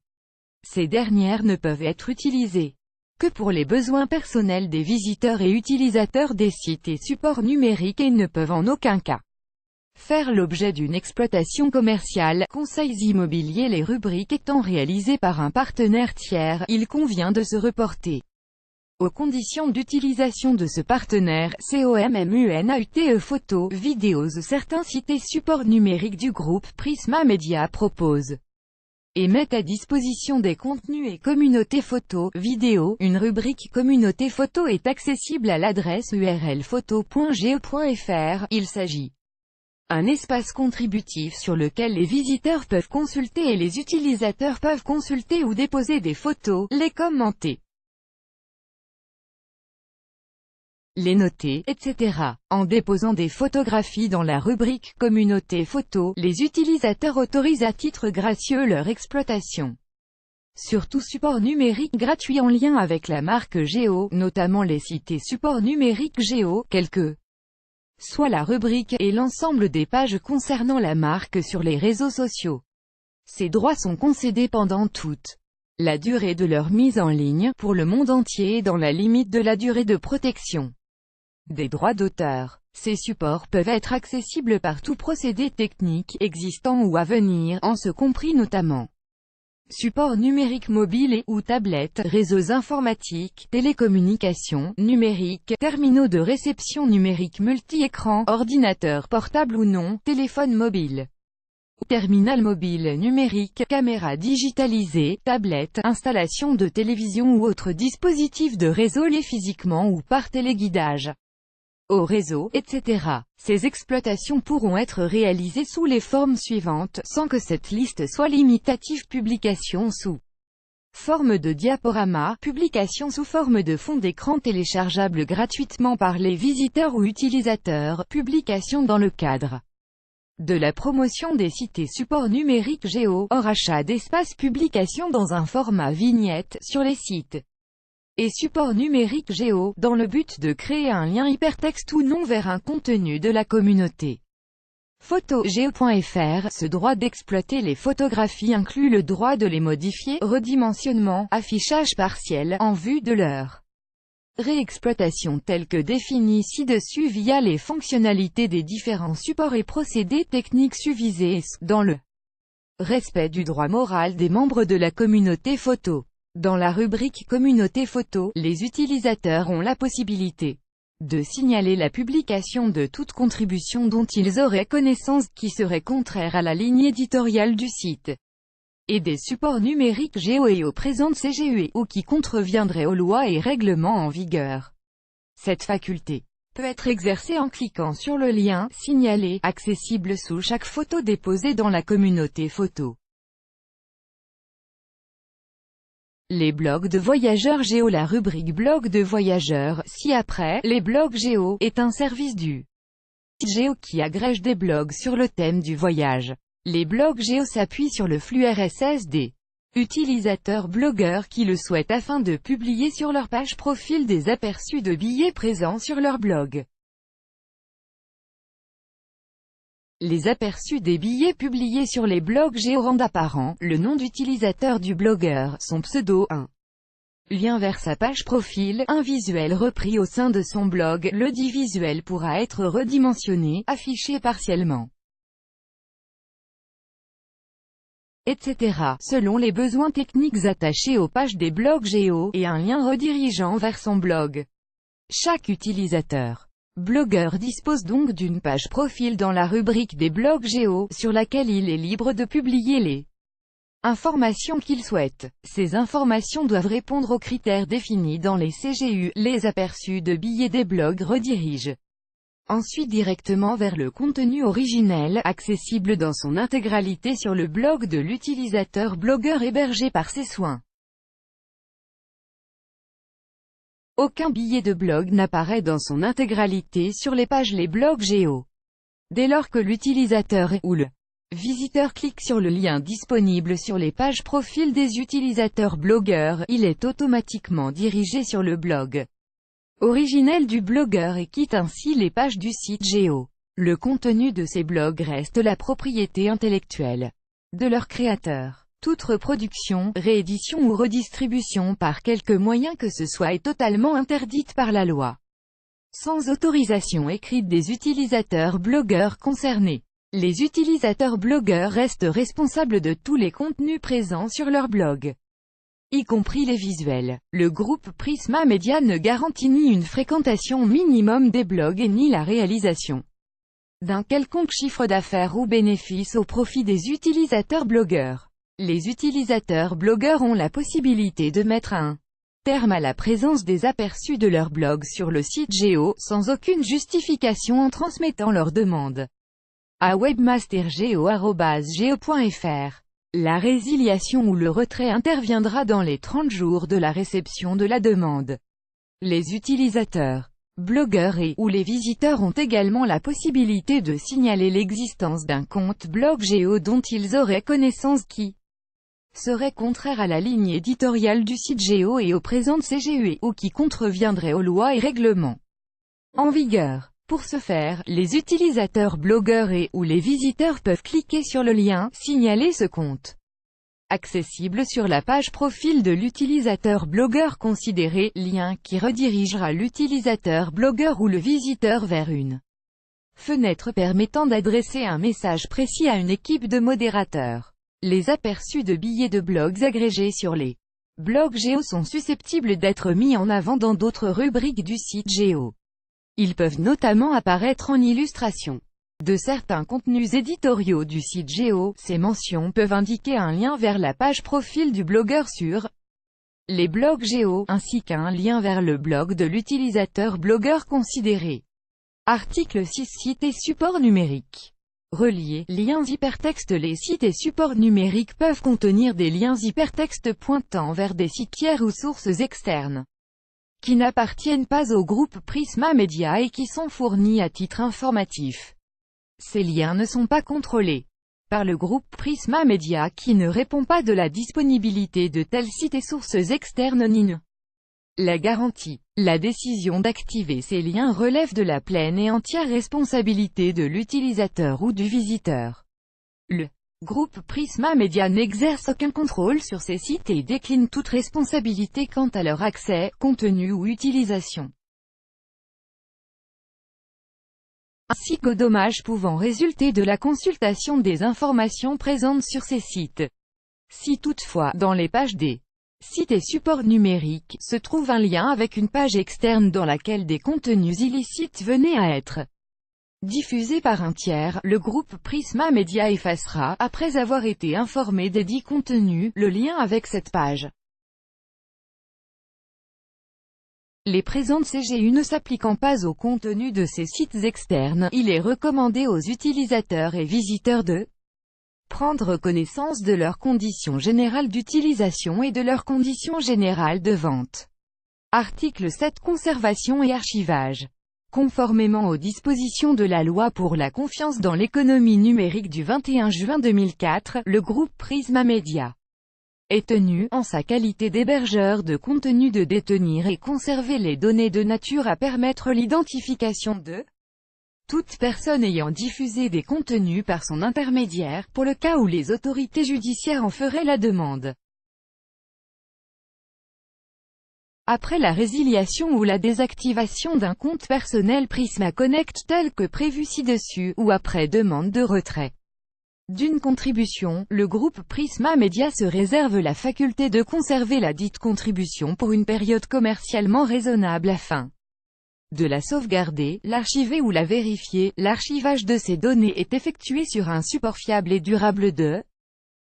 Ces dernières ne peuvent être utilisées que pour les besoins personnels des visiteurs et utilisateurs des sites et supports numériques et ne peuvent en aucun cas faire l'objet d'une exploitation commerciale. Conseils immobiliers. Les rubriques étant réalisées par un partenaire tiers, il convient de se reporter aux conditions d'utilisation de ce partenaire. COMMUNAUTE photos, vidéos. Certains sites et supports numériques du groupe Prisma Media proposent et mettent à disposition des contenus et communautés photos, vidéos. Une rubrique communauté photo est accessible à l'adresse URL photo.ge.fr. Il s'agit un espace contributif sur lequel les visiteurs peuvent consulter et les utilisateurs peuvent consulter ou déposer des photos, les commenter. les noter, etc. En déposant des photographies dans la rubrique Communauté photo, les utilisateurs autorisent à titre gracieux leur exploitation sur tout support numérique gratuit en lien avec la marque Géo, notamment les sites et supports numériques Géo, quels que soit la rubrique, et l'ensemble des pages concernant la marque sur les réseaux sociaux. Ces droits sont concédés pendant toute la durée de leur mise en ligne, pour le monde entier dans la limite de la durée de protection des droits d'auteur. Ces supports peuvent être accessibles par tout procédé technique existant ou à venir, en ce compris notamment supports numériques mobiles et ou tablettes, réseaux informatiques, télécommunications numériques, terminaux de réception numérique multi-écran, ordinateurs portables ou non, téléphone mobile, terminal mobile numérique, caméra digitalisée, tablette, installation de télévision ou autres dispositifs de réseau liés physiquement ou par téléguidage au réseau, etc. Ces exploitations pourront être réalisées sous les formes suivantes, sans que cette liste soit limitative: publication sous forme de diaporama, publication sous forme de fond d'écran téléchargeable gratuitement par les visiteurs ou utilisateurs, publication dans le cadre de la promotion des sites et supports numériques Géo, hors achat d'espace, publication dans un format vignette, sur les sites et supports numériques Géo, dans le but de créer un lien hypertexte ou non vers un contenu de la communauté. Photogeo.fr. Ce droit d'exploiter les photographies inclut le droit de les modifier, redimensionnement, affichage partiel, en vue de leur réexploitation telle que définie ci-dessus via les fonctionnalités des différents supports et procédés techniques suivisés, dans le respect du droit moral des membres de la communauté photo. Dans la rubrique Communauté photo, les utilisateurs ont la possibilité de signaler la publication de toute contribution dont ils auraient connaissance, qui serait contraire à la ligne éditoriale du site et des supports numériques Géo et aux présentes CGU, ou qui contreviendrait aux lois et règlements en vigueur. Cette faculté peut être exercée en cliquant sur le lien « Signaler » accessible sous chaque photo déposée dans la communauté photo. Les blogs de voyageurs Géo. La rubrique blog de voyageurs, ci-après, les blogs Géo, est un service du Géo qui agrège des blogs sur le thème du voyage. Les blogs Géo s'appuient sur le flux RSS des utilisateurs blogueurs qui le souhaitent afin de publier sur leur page profil des aperçus de billets présents sur leur blog. Les aperçus des billets publiés sur les blogs Géo rendent apparent le nom d'utilisateur du blogueur, son pseudo, un lien vers sa page profil, un visuel repris au sein de son blog. Le dit visuel pourra être redimensionné, affiché partiellement, etc. selon les besoins techniques attachés aux pages des blogs Géo, et un lien redirigeant vers son blog. Chaque utilisateur blogueur dispose donc d'une page profil dans la rubrique des blogs Géo, sur laquelle il est libre de publier les informations qu'il souhaite. Ces informations doivent répondre aux critères définis dans les CGU. Les aperçus de billets des blogs redirigent ensuite directement vers le contenu originel, accessible dans son intégralité sur le blog de l'utilisateur blogueur hébergé par ses soins. Aucun billet de blog n'apparaît dans son intégralité sur les pages les blogs Géo. Dès lors que l'utilisateur ou le visiteur clique sur le lien disponible sur les pages profil des utilisateurs blogueurs, il est automatiquement dirigé sur le blog originel du blogueur et quitte ainsi les pages du site Géo. Le contenu de ces blogs reste la propriété intellectuelle de leur créateur. Toute reproduction, réédition ou redistribution par quelque moyen que ce soit est totalement interdite par la loi, sans autorisation écrite des utilisateurs blogueurs concernés. Les utilisateurs blogueurs restent responsables de tous les contenus présents sur leur blog, y compris les visuels. Le groupe Prisma Media ne garantit ni une fréquentation minimum des blogs et ni la réalisation d'un quelconque chiffre d'affaires ou bénéfice au profit des utilisateurs blogueurs. Les utilisateurs blogueurs ont la possibilité de mettre un terme à la présence des aperçus de leur blog sur le site Géo, sans aucune justification, en transmettant leur demande à webmastergeo@geo.fr. La résiliation ou le retrait interviendra dans les 30 jours de la réception de la demande. Les utilisateurs blogueurs et ou les visiteurs ont également la possibilité de signaler l'existence d'un compte blog géo dont ils auraient connaissance qui serait contraire à la ligne éditoriale du site géo et aux présentes CGU ou qui contreviendrait aux lois et règlements en vigueur. Pour ce faire, les utilisateurs blogueurs et ou les visiteurs peuvent cliquer sur le lien « Signaler ce compte » accessible sur la page profil de l'utilisateur blogueur considéré, lien qui redirigera l'utilisateur blogueur ou le visiteur vers une fenêtre permettant d'adresser un message précis à une équipe de modérateurs. Les aperçus de billets de blogs agrégés sur les blogs géo sont susceptibles d'être mis en avant dans d'autres rubriques du site géo. Ils peuvent notamment apparaître en illustration de certains contenus éditoriaux du site géo. Ces mentions peuvent indiquer un lien vers la page profil du blogueur sur les blogs géo, ainsi qu'un lien vers le blog de l'utilisateur blogueur considéré. Article 6. Sites et supports numériques. Reliés, liens hypertextes. Les sites et supports numériques peuvent contenir des liens hypertextes pointant vers des sites tiers ou sources externes qui n'appartiennent pas au groupe Prisma Media et qui sont fournis à titre informatif. Ces liens ne sont pas contrôlés par le groupe Prisma Media qui ne répond pas de la disponibilité de tels sites et sources externes ni ne la garantie. La décision d'activer ces liens relève de la pleine et entière responsabilité de l'utilisateur ou du visiteur. Le groupe Prisma Media n'exerce aucun contrôle sur ces sites et décline toute responsabilité quant à leur accès, contenu ou utilisation, ainsi qu'aux dommages pouvant résulter de la consultation des informations présentes sur ces sites. Si toutefois, dans les pages des sites et supports numériques, se trouve un lien avec une page externe dans laquelle des contenus illicites venaient à être diffusés par un tiers, le groupe Prisma Media effacera, après avoir été informé des dits contenus, le lien avec cette page. Les présentes CGU ne s'appliquant pas au contenu de ces sites externes, il est recommandé aux utilisateurs et visiteurs de prendre connaissance de leurs conditions générales d'utilisation et de leurs conditions générales de vente. Article 7. Conservation et archivage. Conformément aux dispositions de la loi pour la confiance dans l'économie numérique du 21 juin 2004, le groupe Prisma Media est tenu, en sa qualité d'hébergeur de contenu, de détenir et conserver les données de nature à permettre l'identification de toute personne ayant diffusé des contenus par son intermédiaire, pour le cas où les autorités judiciaires en feraient la demande. Après la résiliation ou la désactivation d'un compte personnel Prisma Connect tel que prévu ci-dessus, ou après demande de retrait d'une contribution, le groupe Prisma Media se réserve la faculté de conserver la dite contribution pour une période commercialement raisonnable afin de la sauvegarder, l'archiver ou la vérifier. L'archivage de ces données est effectué sur un support fiable et durable de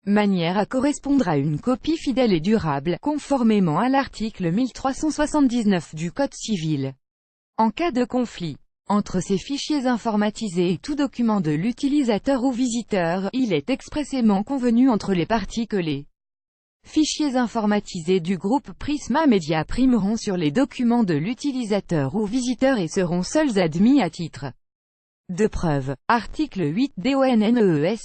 manière à correspondre à une copie fidèle et durable, conformément à l'article 1379 du Code civil. En cas de conflit entre ces fichiers informatisés et tout document de l'utilisateur ou visiteur, il est expressément convenu entre les parties que les fichiers informatisés du groupe Prisma Media primeront sur les documents de l'utilisateur ou visiteur et seront seuls admis à titre de preuve. Article 8. DONNESCOLLECTEES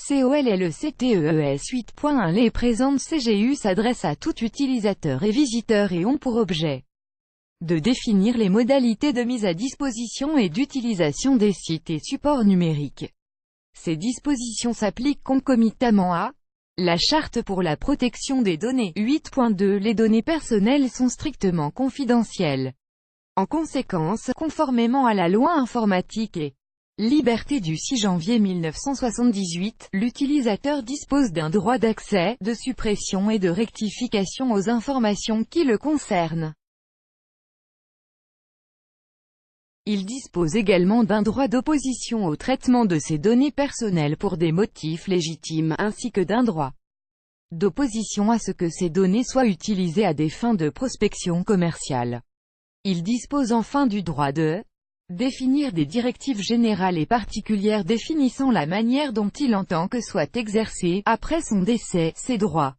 8.1. Les présentes CGU s'adressent à tout utilisateur et visiteur et ont pour objet de définir les modalités de mise à disposition et d'utilisation des sites et supports numériques. Ces dispositions s'appliquent concomitamment à la Charte pour la protection des données. 8.2. Les données personnelles sont strictement confidentielles. En conséquence, conformément à la loi informatique et liberté du 6 janvier 1978, l'utilisateur dispose d'un droit d'accès, de suppression et de rectification aux informations qui le concernent. Il dispose également d'un droit d'opposition au traitement de ses données personnelles pour des motifs légitimes, ainsi que d'un droit d'opposition à ce que ces données soient utilisées à des fins de prospection commerciale. Il dispose enfin du droit de définir des directives générales et particulières définissant la manière dont il entend que soient exercés, après son décès, ses droits.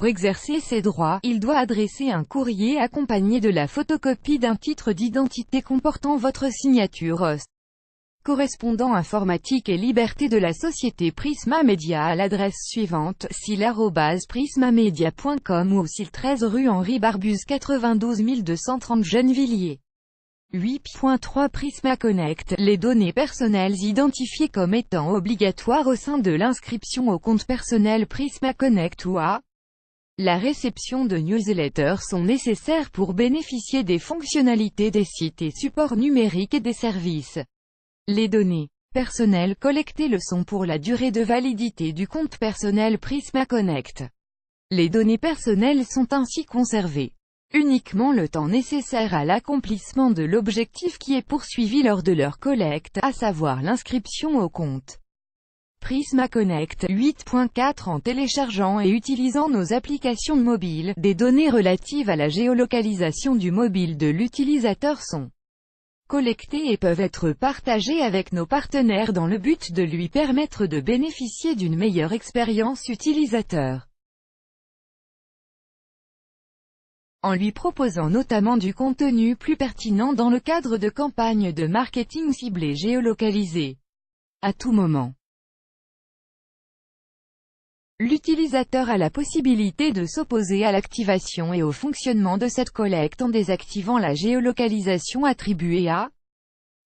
Pour exercer ses droits, il doit adresser un courrier accompagné de la photocopie d'un titre d'identité comportant votre signature, correspondant informatique et liberté de la société Prisma Media à l'adresse suivante, sil@prismamedia.com ou au sil 13 rue Henri Barbuse 92 230 Gennevilliers. 8.3 Prisma Connect, les données personnelles identifiées comme étant obligatoires au sein de l'inscription au compte personnel Prisma Connect ou à la réception de newsletters sont nécessaires pour bénéficier des fonctionnalités des sites et supports numériques et des services. Les données personnelles collectées le sont pour la durée de validité du compte personnel Prisma Connect. Les données personnelles sont ainsi conservées uniquement le temps nécessaire à l'accomplissement de l'objectif qui est poursuivi lors de leur collecte, à savoir l'inscription au compte. Prisma Connect 8.4 En téléchargeant et utilisant nos applications mobiles, des données relatives à la géolocalisation du mobile de l'utilisateur sont collectées et peuvent être partagées avec nos partenaires dans le but de lui permettre de bénéficier d'une meilleure expérience utilisateur. En lui proposant notamment du contenu plus pertinent dans le cadre de campagnes de marketing ciblées géolocalisées. À tout moment, l'utilisateur a la possibilité de s'opposer à l'activation et au fonctionnement de cette collecte en désactivant la géolocalisation attribuée à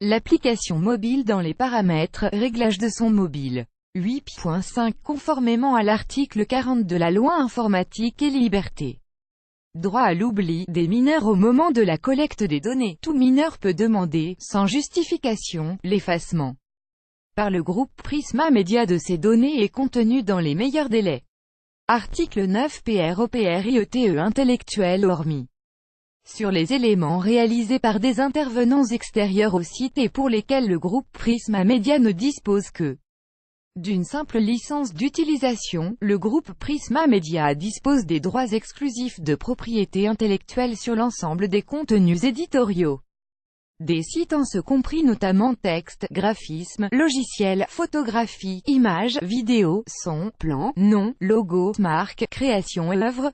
l'application mobile dans les paramètres « Réglages de son mobile ». 8.5 Conformément à l'article 40 de la Loi informatique et liberté. Droit à l'oubli des mineurs au moment de la collecte des données. Tout mineur peut demander, sans justification, l'effacement par le groupe Prisma Media de ces données et contenus dans les meilleurs délais. Article 9 PROPRIETE Intellectuel hormis sur les éléments réalisés par des intervenants extérieurs au site et pour lesquels le groupe Prisma Media ne dispose que d'une simple licence d'utilisation, le groupe Prisma Media dispose des droits exclusifs de propriété intellectuelle sur l'ensemble des contenus éditoriaux des sites en ce compris notamment texte, graphisme, logiciel, photographie, images, vidéos, son, plans, noms, logos, marques, créations et œuvres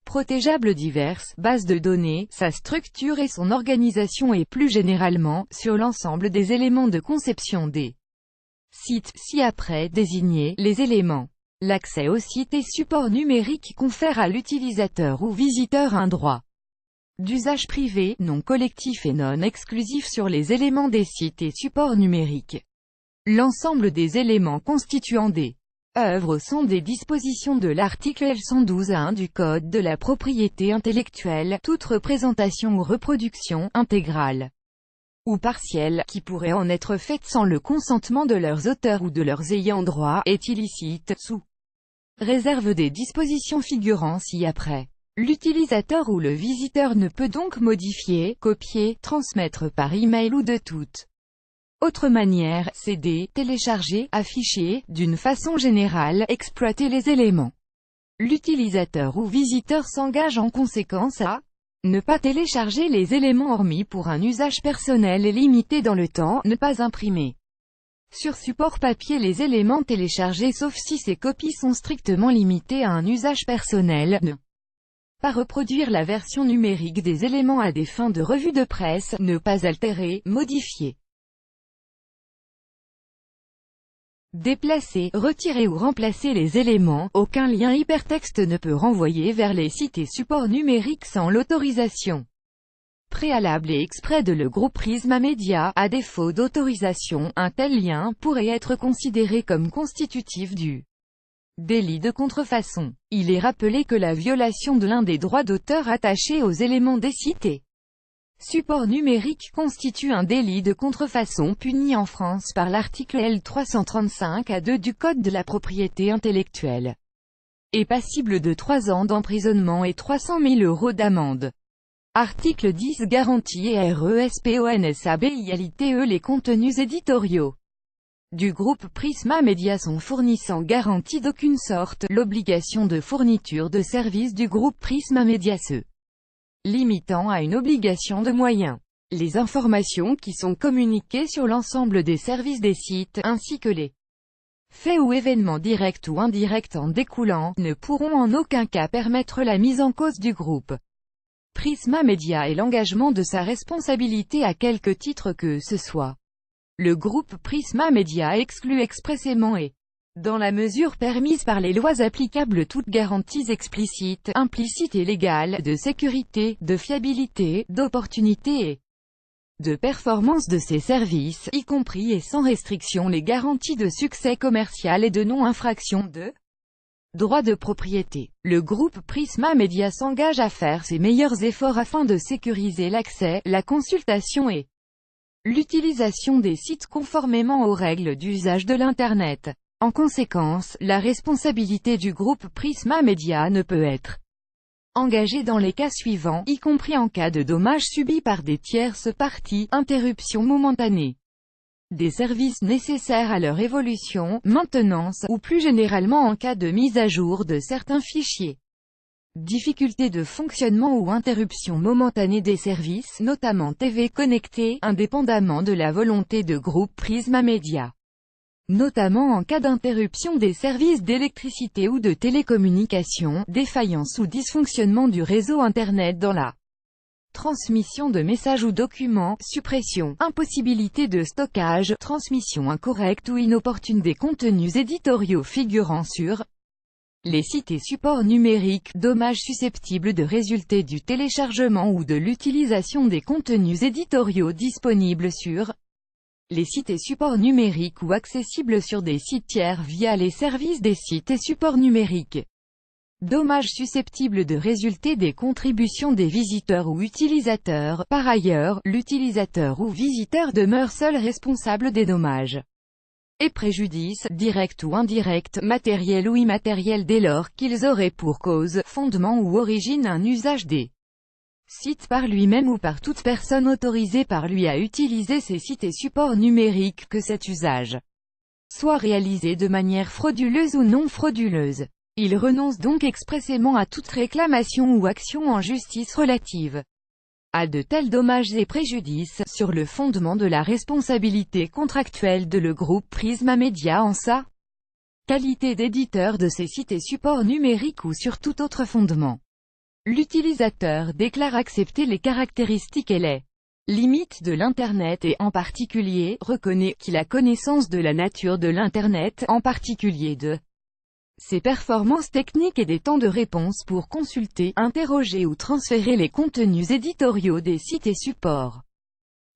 protégeables diverses, bases de données, sa structure et son organisation et plus généralement, sur l'ensemble des éléments de conception des sites, ci-après désignés, les éléments. L'accès au site et support numérique confère à l'utilisateur ou visiteur un droit d'usage privé, non collectif et non exclusif sur les éléments des sites et supports numériques. L'ensemble des éléments constituant des œuvres sont des dispositions de l'article L112-1 du Code de la propriété intellectuelle, toute représentation ou reproduction, intégrale ou partielle, qui pourrait en être faite sans le consentement de leurs auteurs ou de leurs ayants droit, est illicite, sous réserve des dispositions figurant ci-après. L'utilisateur ou le visiteur ne peut donc modifier, copier, transmettre par email ou de toute autre manière, céder, télécharger, afficher, d'une façon générale, exploiter les éléments. L'utilisateur ou visiteur s'engage en conséquence à ne pas télécharger les éléments hormis pour un usage personnel et limité dans le temps, ne pas imprimer sur support papier les éléments téléchargés sauf si ces copies sont strictement limitées à un usage personnel, ne pas reproduire la version numérique des éléments à des fins de revue de presse, ne pas altérer, modifier, déplacer, retirer ou remplacer les éléments. Aucun lien hypertexte ne peut renvoyer vers les sites et supports numériques sans l'autorisation préalable et exprès de le groupe Prisma Media. À défaut d'autorisation, un tel lien pourrait être considéré comme constitutif du délit de contrefaçon. Il est rappelé que la violation de l'un des droits d'auteur attachés aux éléments des sites et supports numériques constitue un délit de contrefaçon puni en France par l'article L335-2 du Code de la propriété intellectuelle, est passible de 3 ans d'emprisonnement et 300 000 € d'amende. Article 10 Garantie et RESPONSABILITE. Les contenus éditoriaux du groupe Prisma Media sont fournis sans garantie d'aucune sorte. L'obligation de fourniture de services du groupe Prisma Media se limitant à une obligation de moyens. Les informations qui sont communiquées sur l'ensemble des services des sites, ainsi que les faits ou événements directs ou indirects en découlant, ne pourront en aucun cas permettre la mise en cause du groupe Prisma Media et l'engagement de sa responsabilité à quelque titre que ce soit. Le groupe Prisma Media exclut expressément et, dans la mesure permise par les lois applicables, toutes garanties explicites, implicites et légales, de sécurité, de fiabilité, d'opportunité et de performance de ses services, y compris et sans restriction les garanties de succès commercial et de non-infraction de droits de propriété. Le groupe Prisma Media s'engage à faire ses meilleurs efforts afin de sécuriser l'accès, la consultation et l'utilisation des sites conformément aux règles d'usage de l'Internet. En conséquence, la responsabilité du groupe Prisma Media ne peut être engagée dans les cas suivants, y compris en cas de dommages subis par des tierces parties, interruption momentanée des services nécessaires à leur évolution, maintenance, ou plus généralement en cas de mise à jour de certains fichiers. Difficultés de fonctionnement ou interruption momentanée des services, notamment TV connectés, indépendamment de la volonté de groupe Prisma Media. Notamment en cas d'interruption des services d'électricité ou de télécommunications, défaillance ou dysfonctionnement du réseau Internet dans la transmission de messages ou documents, suppression, impossibilité de stockage, transmission incorrecte ou inopportune des contenus éditoriaux figurant sur les sites et supports numériques, dommages susceptibles de résulter du téléchargement ou de l'utilisation des contenus éditoriaux disponibles sur les sites et supports numériques ou accessibles sur des sites tiers via les services des sites et supports numériques. Dommages susceptibles de résulter des contributions des visiteurs ou utilisateurs. Par ailleurs, l'utilisateur ou visiteur demeure seul responsable des dommages et préjudices, directs ou indirects, matériels ou immatériels dès lors qu'ils auraient pour cause, fondement ou origine un usage des sites par lui-même ou par toute personne autorisée par lui à utiliser ces sites et supports numériques, que cet usage soit réalisé de manière frauduleuse ou non frauduleuse. Il renonce donc expressément à toute réclamation ou action en justice relative à de tels dommages et préjudices, sur le fondement de la responsabilité contractuelle de le groupe Prisma Media en sa qualité d'éditeur de ces sites et supports numériques ou sur tout autre fondement. L'utilisateur déclare accepter les caractéristiques et les limites de l'Internet et, en particulier, reconnaît qu'il a connaissance de la nature de l'Internet, en particulier de ses performances techniques et des temps de réponse pour consulter, interroger ou transférer les contenus éditoriaux des sites et supports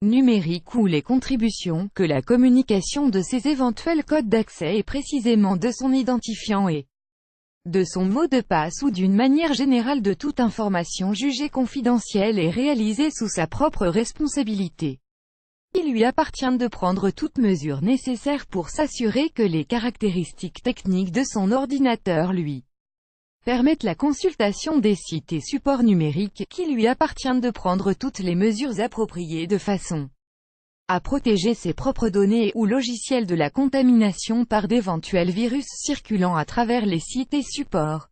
numériques ou les contributions, que la communication de ses éventuels codes d'accès et précisément de son identifiant et de son mot de passe ou d'une manière générale de toute information jugée confidentielle est réalisée sous sa propre responsabilité. Il lui appartient de prendre toutes mesures nécessaires pour s'assurer que les caractéristiques techniques de son ordinateur lui permettent la consultation des sites et supports numériques, qu'il lui appartient de prendre toutes les mesures appropriées de façon à protéger ses propres données ou logiciels de la contamination par d'éventuels virus circulant à travers les sites et supports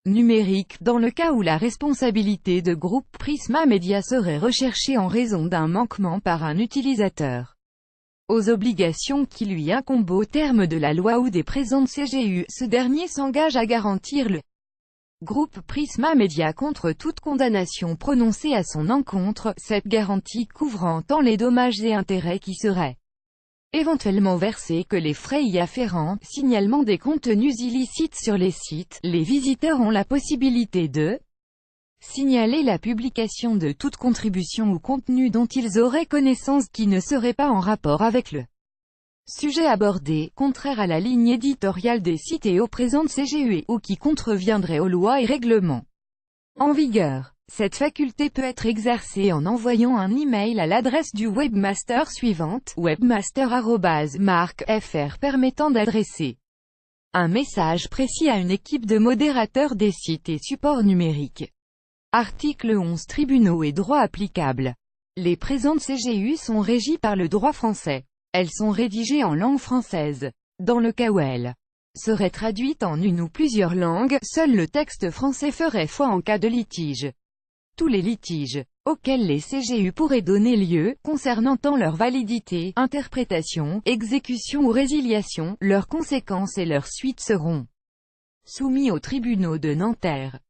numériques, dans le cas où la responsabilité de groupe Prisma Media serait recherchée en raison d'un manquement par un utilisateur aux obligations qui lui incombent au terme de la loi ou des présentes CGU. Ce dernier s'engage à garantir le groupe Prisma Media contre toute condamnation prononcée à son encontre, cette garantie couvrant tant les dommages et intérêts qui seraient éventuellement versés que les frais y afférents. Signalement des contenus illicites sur les sites. Les visiteurs ont la possibilité de signaler la publication de toute contribution ou contenu dont ils auraient connaissance qui ne serait pas en rapport avec le sujet abordé, contraire à la ligne éditoriale des sites et aux présentes CGU ou qui contreviendrait aux lois et règlements en vigueur. Cette faculté peut être exercée en envoyant un email à l'adresse du webmaster suivante, webmaster@marc.fr, permettant d'adresser un message précis à une équipe de modérateurs des sites et supports numériques. Article 11. Tribunaux et droits applicables. Les présentes CGU sont régies par le droit français. Elles sont rédigées en langue française. Dans le cas où elles seraient traduites en une ou plusieurs langues, seul le texte français ferait foi en cas de litige. Tous les litiges auxquels les CGU pourraient donner lieu, concernant tant leur validité, interprétation, exécution ou résiliation, leurs conséquences et leurs suites seront soumis aux tribunaux de Nanterre.